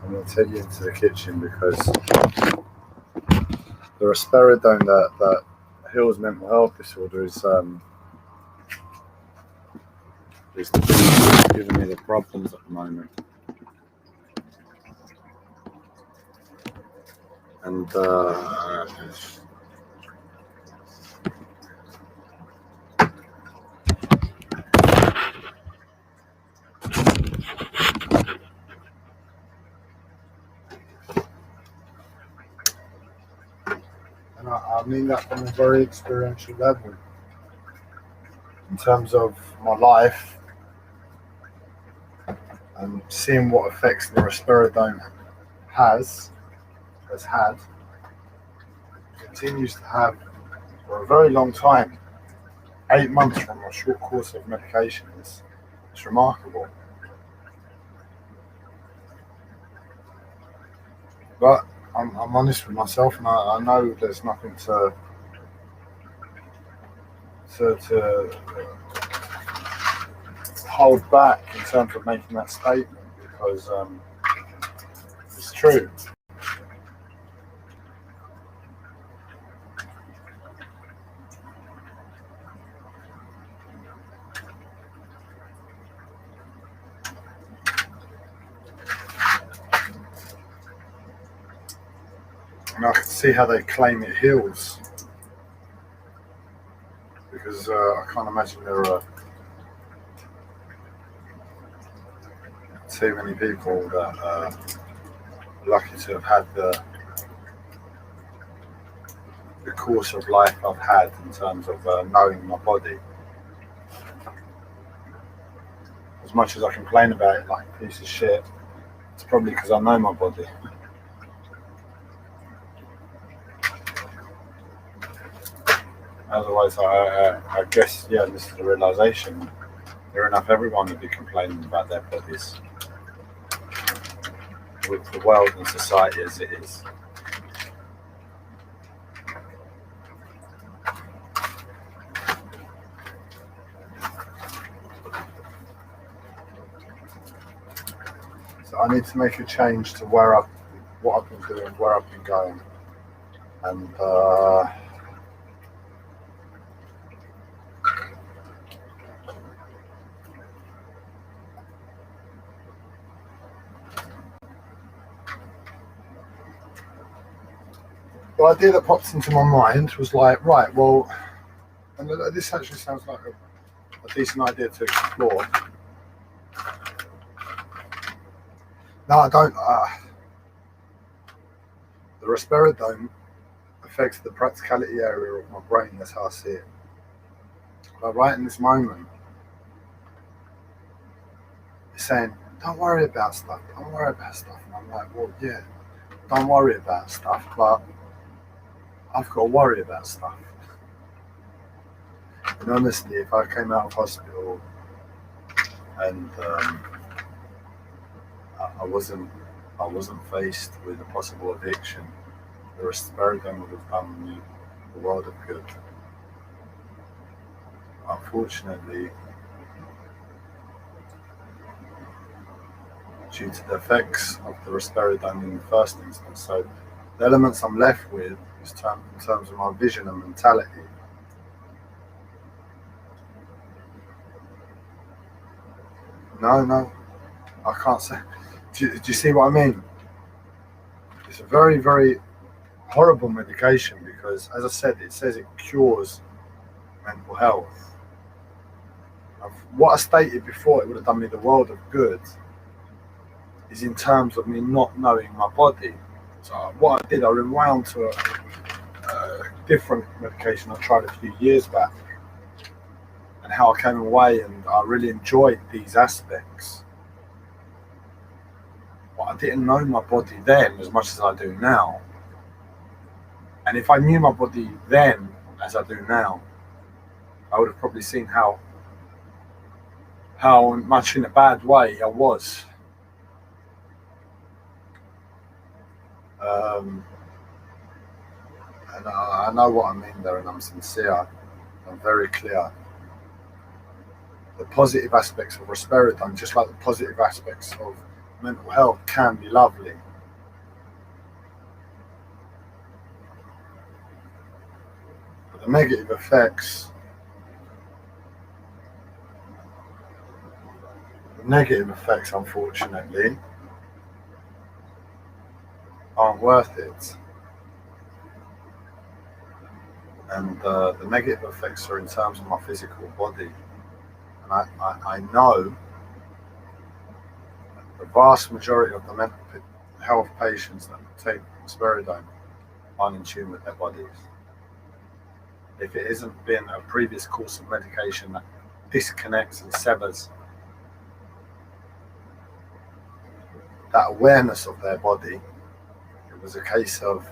I'm going to take you into the kitchen because the risperidone that heals mental health disorder is giving me the problems at the moment. And I mean that from a very experiential level. In terms of my life and seeing what effects the risperidone has had, continues to have for a very long time. 8 months from a short course of medication is remarkable. But I'm honest with myself, and I know there's nothing to hold back in terms of making that statement, because it's true. And I can see how they claim it heals, because I can't imagine there are too many people that are lucky to have had the course of life I've had in terms of knowing my body. As much as I complain about it like a piece of shit, it's probably because I know my body. Otherwise, I guess, yeah, this is the realization. Fair enough, everyone would be complaining about their bodies. With the world and society as it is. So I need to make a change to what I've been doing, where I've been going. And the idea that popped into my mind was like, right, well, and this actually sounds like a decent idea to explore. No, I don't. The risperidone affects the practicality area of my brain. That's how I see it. But right in this moment, it's saying, don't worry about stuff. Don't worry about stuff. And I'm like, well, yeah, don't worry about stuff, but I've got to worry about stuff. And honestly, if I came out of hospital and I wasn't faced with a possible eviction, the risperidone would have done me the world of good. Unfortunately, due to the effects of the risperidone in the first instance, so the elements I'm left with is in terms of my vision and mentality. No, I can't say. Do you see what I mean? It's a very, very horrible medication because, as I said, it says it cures mental health. What I stated before, it would have done me the world of good, is in terms of me not knowing my body. So what I did, I rewound to a different medication I tried a few years back, and how I came away, and I really enjoyed these aspects. But I didn't know my body then as much as I do now. And if I knew my body then as I do now, I would have probably seen how much in a bad way I was. Um, and I know what I mean there, and I'm sincere. I'm very clear. The positive aspects of risperidone, just like the positive aspects of mental health, can be lovely. But the negative effects, unfortunately, aren't worth it. And the negative effects are in terms of my physical body. And I know the vast majority of the mental health patients that take risperidone aren't in tune with their bodies. If it hasn't been a previous course of medication that disconnects and severs that awareness of their body, it was a case of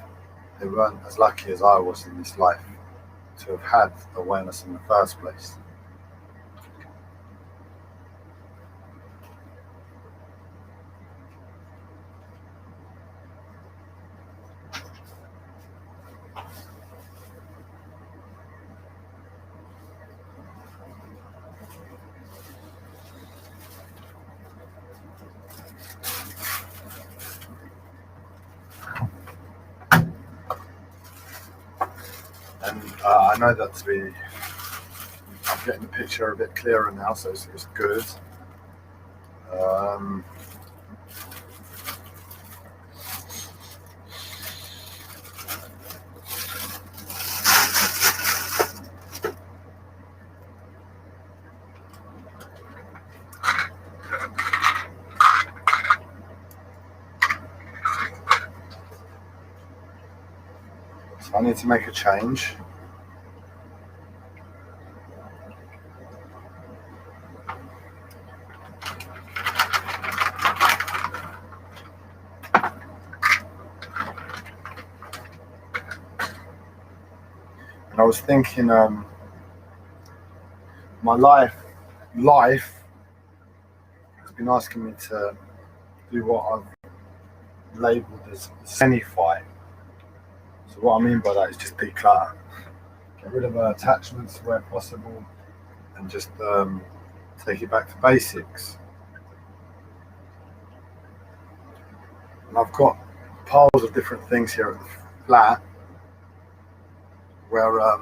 they weren't as lucky as I was in this life to have had awareness in the first place. And I know that to be, I'm getting the picture a bit clearer now, so it's good. Um, so I need to make a change. And I was thinking, my life has been asking me to do what I've labelled as zenify. So what I mean by that is just declutter, get rid of attachments where possible, and just take it back to basics. And I've got piles of different things here at the flat where I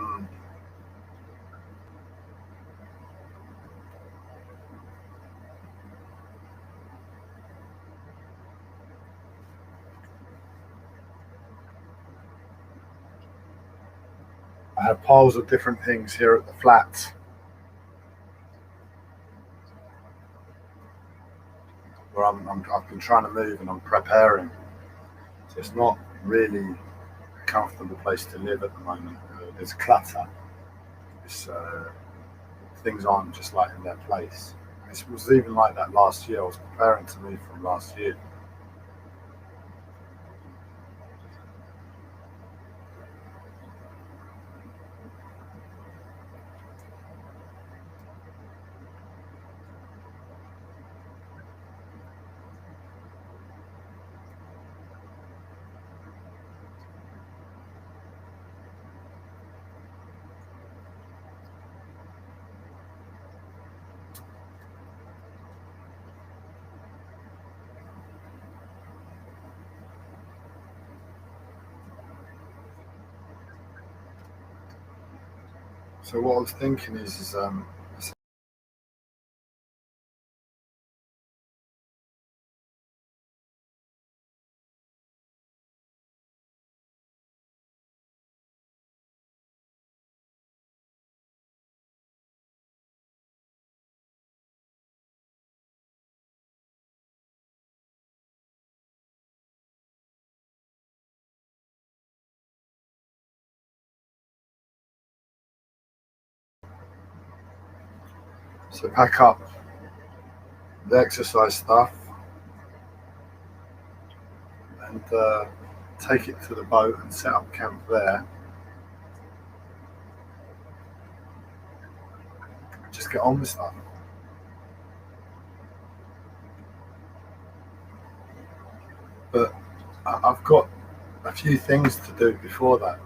have piles of different things here at the flat where I've been trying to move and I'm preparing. So it's not really a comfortable place to live at the moment. There's clutter. It's, things aren't just like in their place. It was even like that last year. I was preparing to move from last year. So what I was thinking is So pack up the exercise stuff and take it to the boat and set up camp there. Just get on with stuff. But I've got a few things to do before that,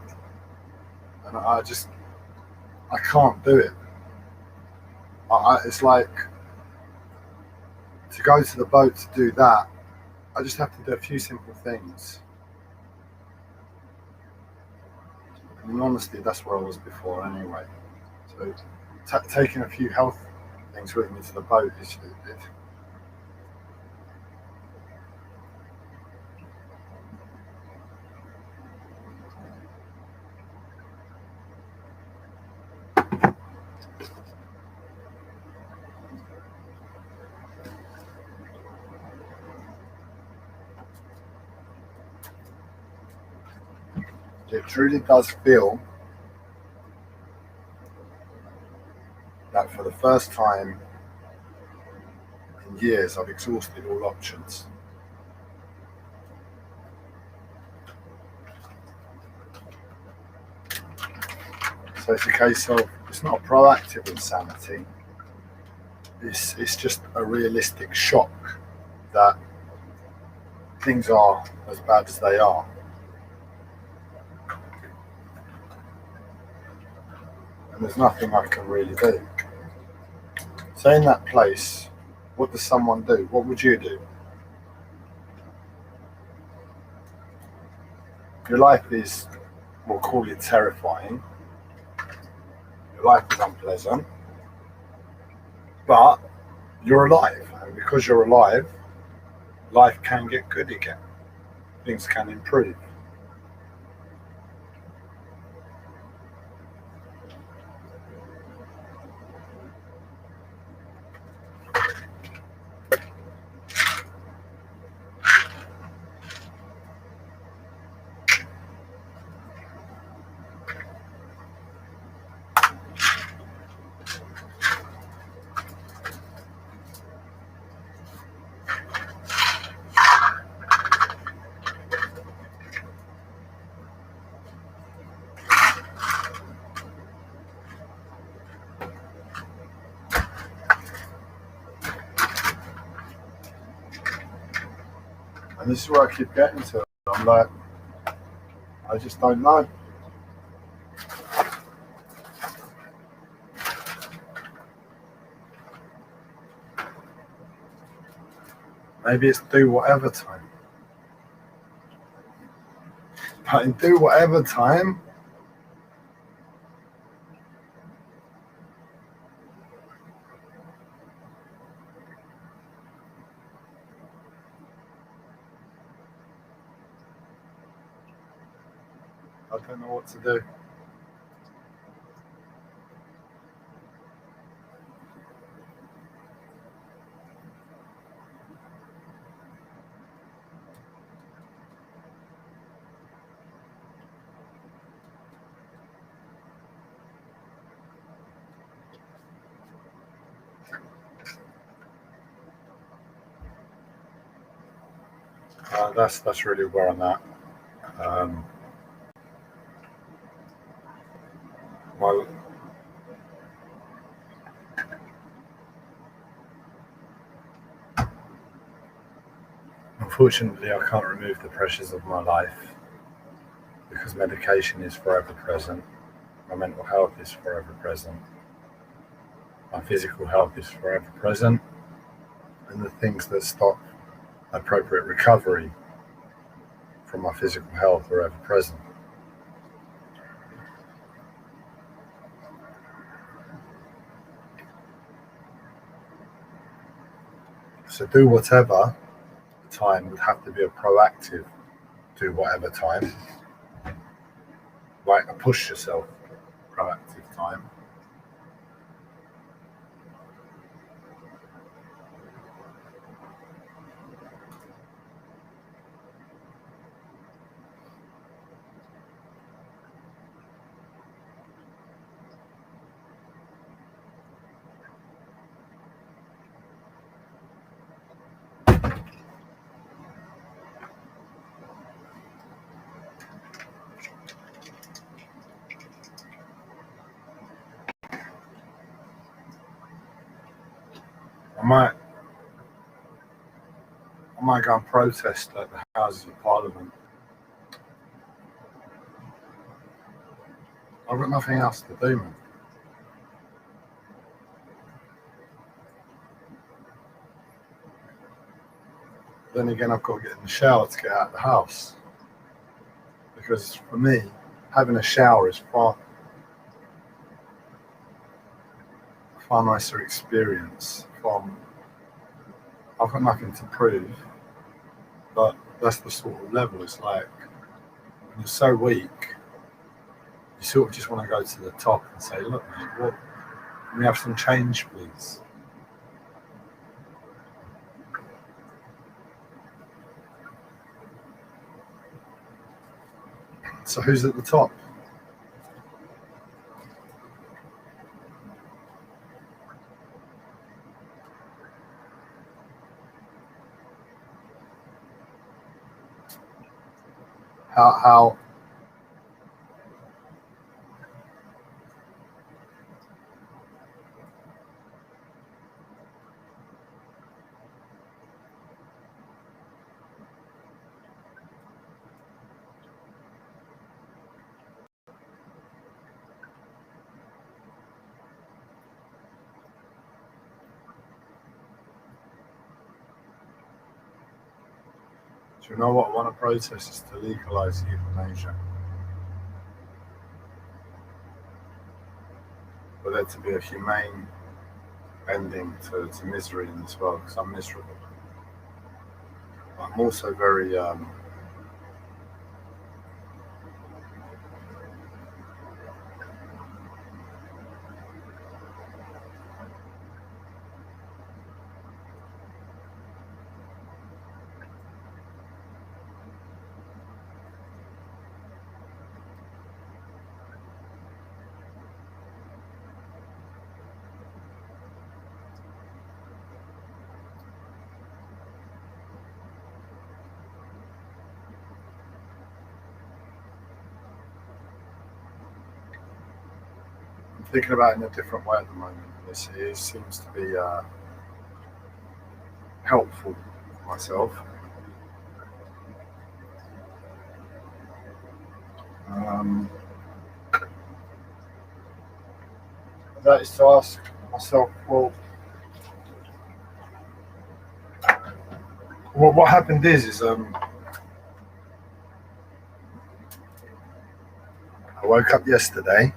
and I can't do it. It's like to go to the boat to do that. I just have to do a few simple things. And honestly, that's where I was before anyway. So taking a few health things with me to the boat is it. It truly does feel that for the first time in years, I've exhausted all options. So it's a case of, it's not a proactive insanity. It's just a realistic shock that things are as bad as they are. And there's nothing I can really do. So in that place, what does someone do? What would you do? Your life is, we'll call it terrifying. Your life is unpleasant. But you're alive. And because you're alive, life can get good again. Things can improve. And this is where I keep getting to. I'm like, I just don't know. Maybe it's do whatever time. But in do whatever time, I don't know what to do. That's really where I'm at. Well, unfortunately, I can't remove the pressures of my life because medication is forever present. My mental health is forever present. My physical health is forever present. And the things that stop appropriate recovery from my physical health are ever present. So do whatever time would have to be a proactive do whatever time. Like a push yourself proactive time. I might go and protest at the Houses of Parliament. I've got nothing else to do, man. Then again, I've got to get in the shower to get out of the house. Because for me, having a shower is far nicer experience. I've got nothing to prove, but that's the sort of level. It's like when you're so weak, you sort of just want to go to the top and say, "Look, mate, can we have some change, please?" So who's at the top? How do you know what one of protests is to legalise euthanasia? For there to be a humane ending to misery in this world, because I'm miserable. I'm also very thinking about it in a different way at the moment. It seems to be helpful for myself. That is to ask myself, well, what happened is I woke up yesterday.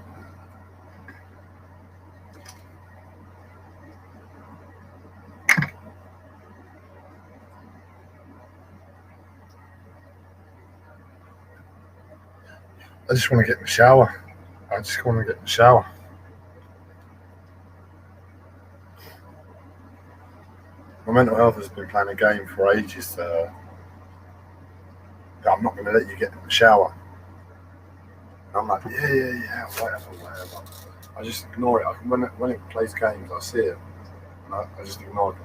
I just want to get in the shower. My mental health has been playing a game for ages. I'm not going to let you get in the shower. And I'm like, yeah, whatever. I just ignore it. When it plays games, I see it, and I just ignore it.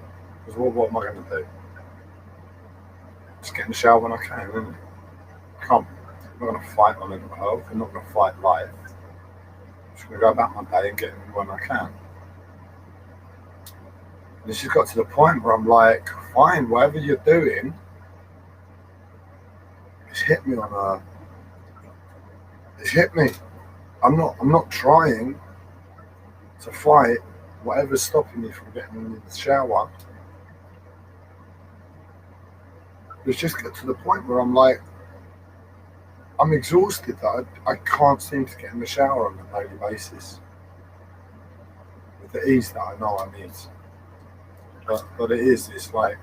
Because what am I going to do? Just get in the shower when I can, isn't it? I'm not going to fight my mental health. I'm not going to fight life. I'm just going to go about my day and get in when I can. And it's just got to the point where I'm like, fine, whatever you're doing, it's hit me. I'm not trying to fight whatever's stopping me from getting in the shower. It's just got to the point where I'm like, I'm exhausted that I can't seem to get in the shower on a daily basis with the ease that I know I need. But it's like,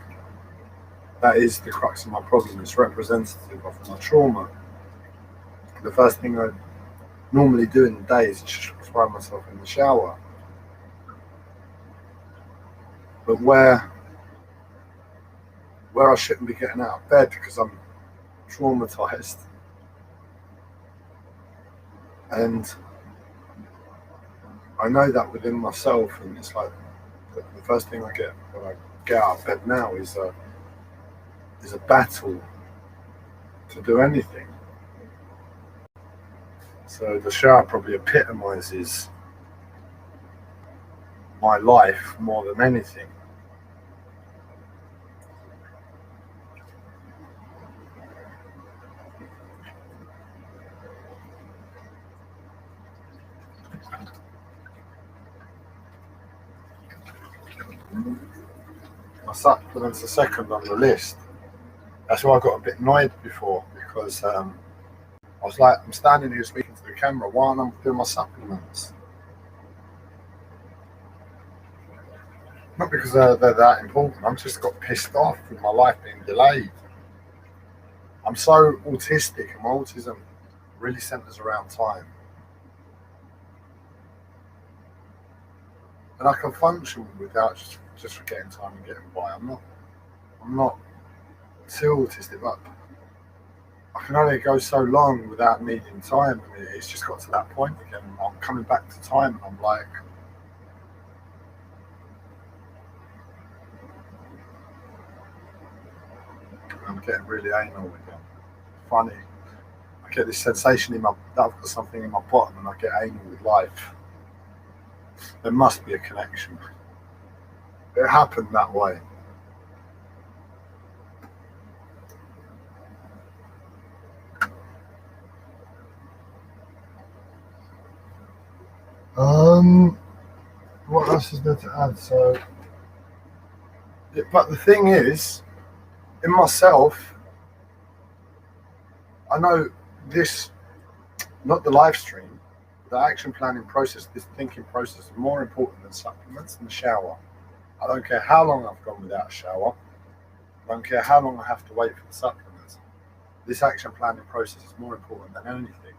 that is the crux of my problem. It's representative of my trauma. The first thing I normally do in the day is just throw myself in the shower. But where I shouldn't be getting out of bed because I'm traumatized, and I know that within myself, and it's like the first thing I get when I get out of bed now is a battle to do anything. So the shower probably epitomizes my life more than anything. My supplements are second on the list. That's why I got a bit annoyed before, because I was like, I'm standing here speaking to the camera, why aren't I doing my supplements? Not because they're that important, I'm just got pissed off with my life being delayed. I'm so autistic, and my autism really centers around time. And I can function without just getting time and getting by. I'm not too autistic, but I can only go so long without needing time, and it's just got to that point again. I'm coming back to time, and I'm like, I'm getting really anal again. Funny. I get this sensation that I've got something in my bottom, and I get anal with life. There must be a connection. It happened that way. What else is there to add? So, but the thing is, in myself, I know this, not the live stream, the action planning process, this thinking process is more important than supplements and the shower. I don't care how long I've gone without a shower. I don't care how long I have to wait for the supplements. This action planning process is more important than anything.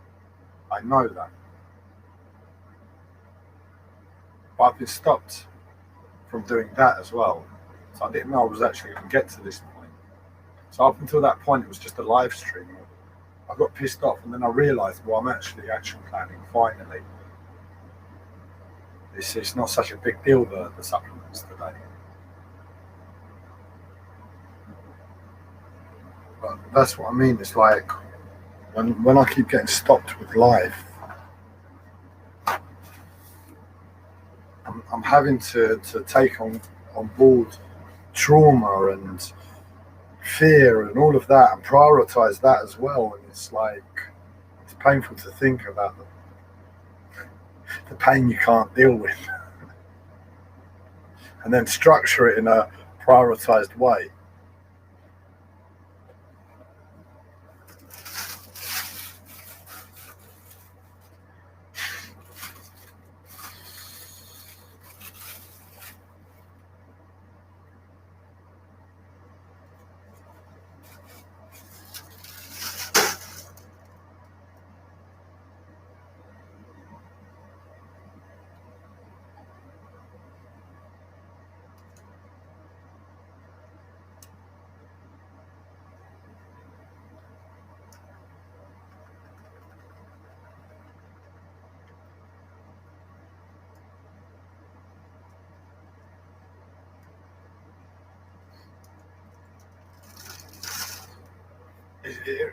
I know that. But I've been stopped from doing that as well. So I didn't know I was actually going to get to this point. So up until that point, it was just a live stream. I got pissed off, and then I realised, well, I'm actually action planning finally. It's not such a big deal, the supplements today. But that's what I mean. It's like when I keep getting stopped with life, I'm having to take on board trauma and fear and all of that, and prioritize that as well. And it's like, it's painful to think about the pain you can't deal with, and then structure it in a prioritized way.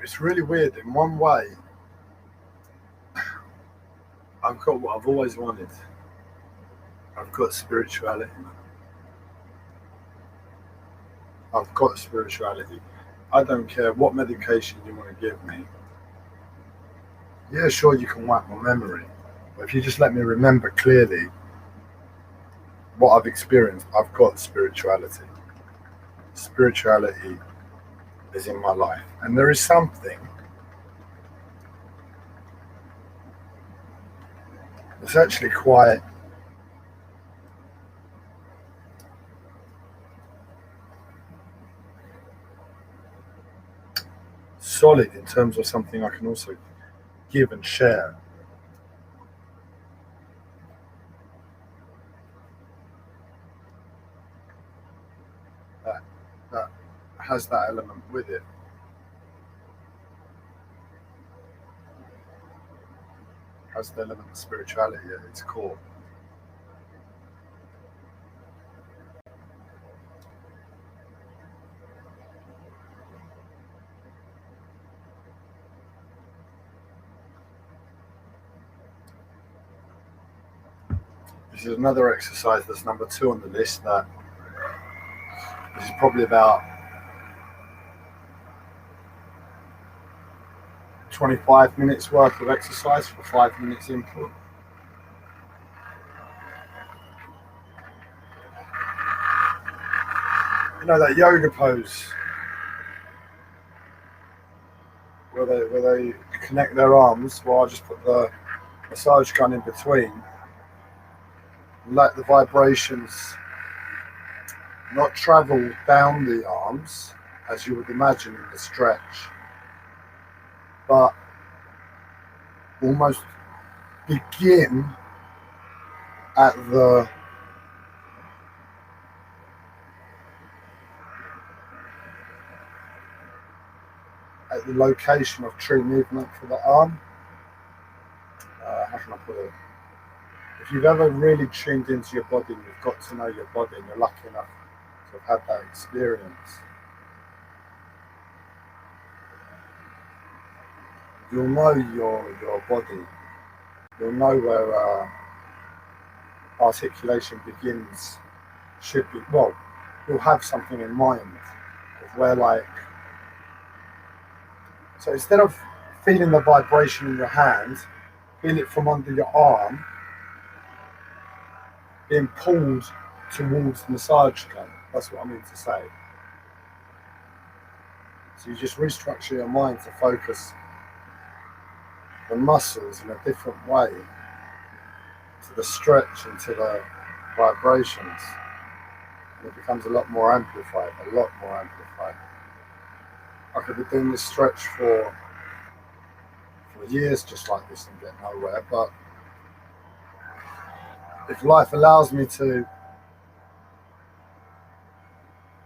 It's really weird. In one way, I've got what I've always wanted. I've got spirituality. I've got spirituality. I don't care what medication you want to give me. Yeah, sure, you can wipe my memory. But if you just let me remember clearly what I've experienced, I've got spirituality. Spirituality is in my life. And there is something that's actually quite solid in terms of something I can also give and share. That has that element with it. Has the element of spirituality at its core. This is another exercise that's number 2 on the list. That this is probably about 25 minutes worth of exercise for 5 minutes input. You know that yoga pose where they connect their arms, while I just put the massage gun in between, and let the vibrations not travel down the arms as you would imagine in the stretch, but almost begin at the location of true movement for the arm. How can I put it? If you've ever really tuned into your body and you've got to know your body, and you're lucky enough to have had that experience, you'll know your body. You'll know where articulation begins. Should be, well, you'll have something in mind of where, like, so instead of feeling the vibration in your hand, feel it from under your arm being pulled towards the massage gun. That's what I mean to say. So you just restructure your mind to focus the muscles in a different way, to the stretch and to the vibrations. And it becomes a lot more amplified, a lot more amplified. I could be doing this stretch for years just like this and get nowhere, but if life allows me to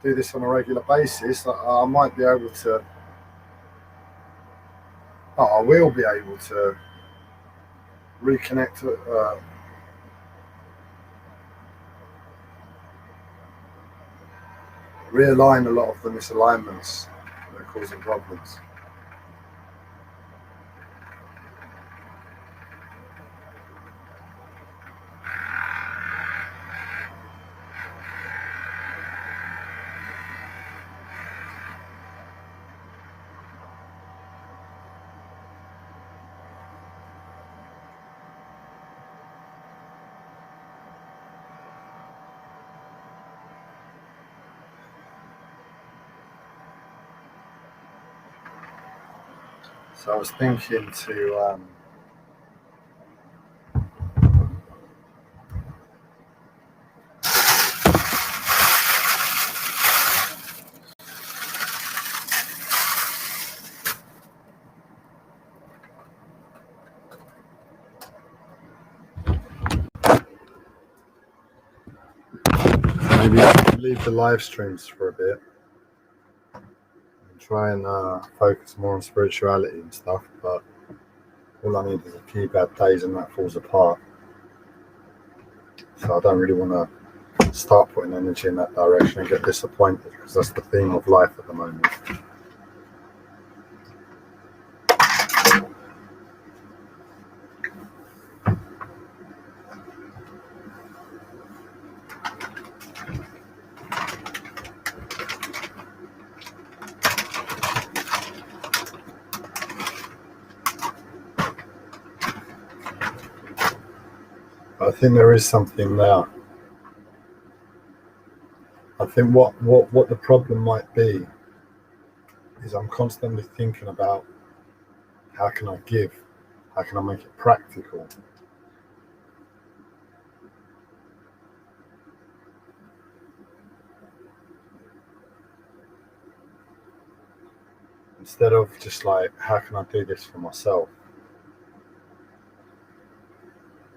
do this on a regular basis, I might be able to, I will be able to reconnect, realign a lot of the misalignments that are causing problems. So I was thinking to maybe leave the live streams for a bit and try and focus more on spirituality and stuff, but all I need is a few bad days and that falls apart. So I don't really want to start putting energy in that direction and get disappointed, because that's the theme of life at the moment. I think there is something there. I think what the problem might be is I'm constantly thinking about how can I give, how can I make it practical. Instead of just like, how can I do this for myself?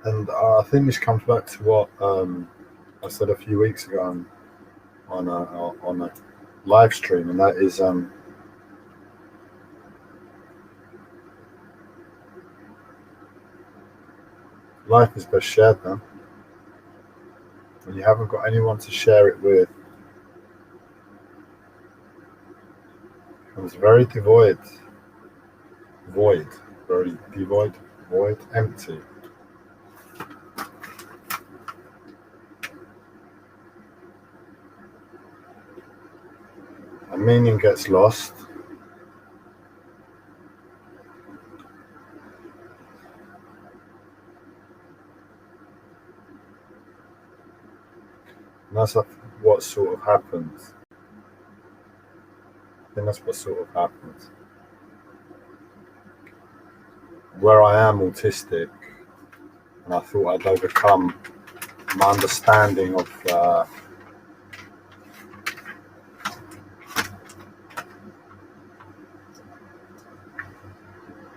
And I think this comes back to what I said a few weeks ago on a live stream, and that is life is best shared, man. When you haven't got anyone to share it with, it becomes very void, very devoid, void, empty. And meaning gets lost. And that's what sort of happens. I think that's what sort of happens. Where I am autistic, and I thought I'd overcome my understanding of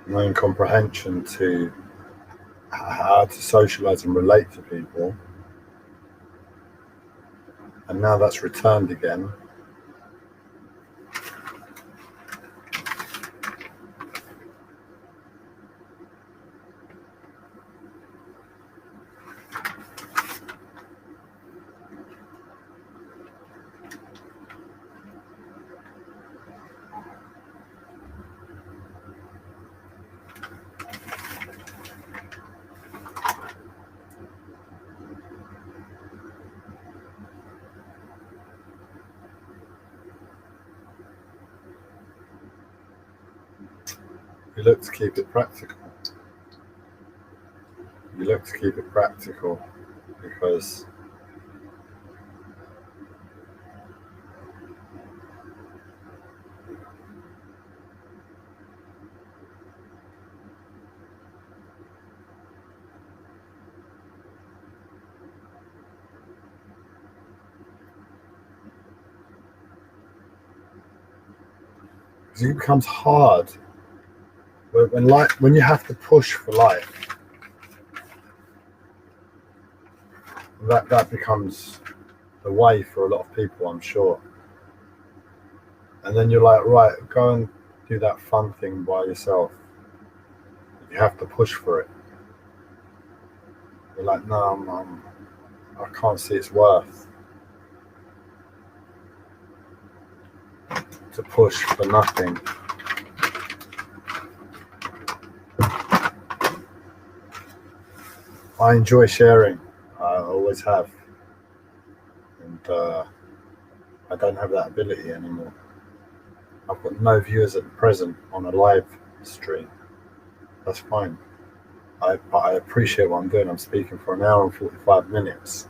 my incomprehension to how to socialize and relate to people, and now that's returned again. You look to keep it practical. You look to keep it practical because it becomes hard when you have to push for life. That becomes the way for a lot of people, I'm sure. And then you're like, right, go and do that fun thing by yourself. You have to push for it. You're like, no, I can't see its worth to push for nothing. I enjoy sharing. I always have. And I don't have that ability anymore. I've got no viewers at present on a live stream. That's fine. I appreciate what I'm doing. I'm speaking for an hour and 45 minutes.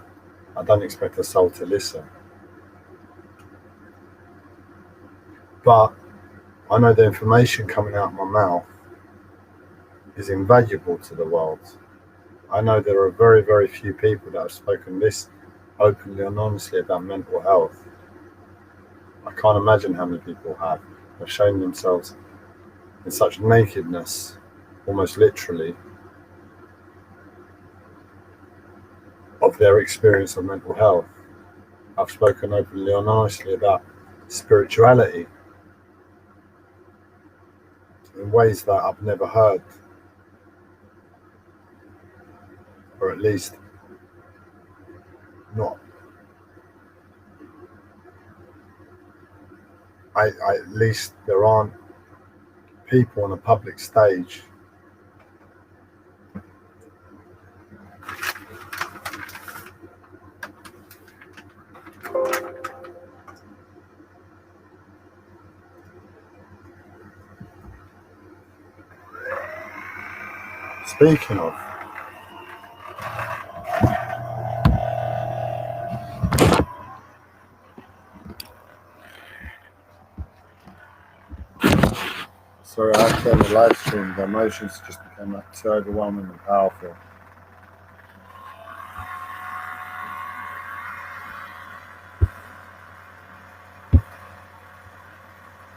I don't expect a soul to listen. But I know the information coming out of my mouth is invaluable to the world. I know there are very, very few people that have spoken this openly and honestly about mental health. I can't imagine how many people have shown themselves in such nakedness, almost literally, of their experience of mental health. I've spoken openly and honestly about spirituality in ways that I've never heard, or at least not. At least there aren't people on a public stage speaking of. Sorry, I turned the live stream. The emotions just became too overwhelming and powerful.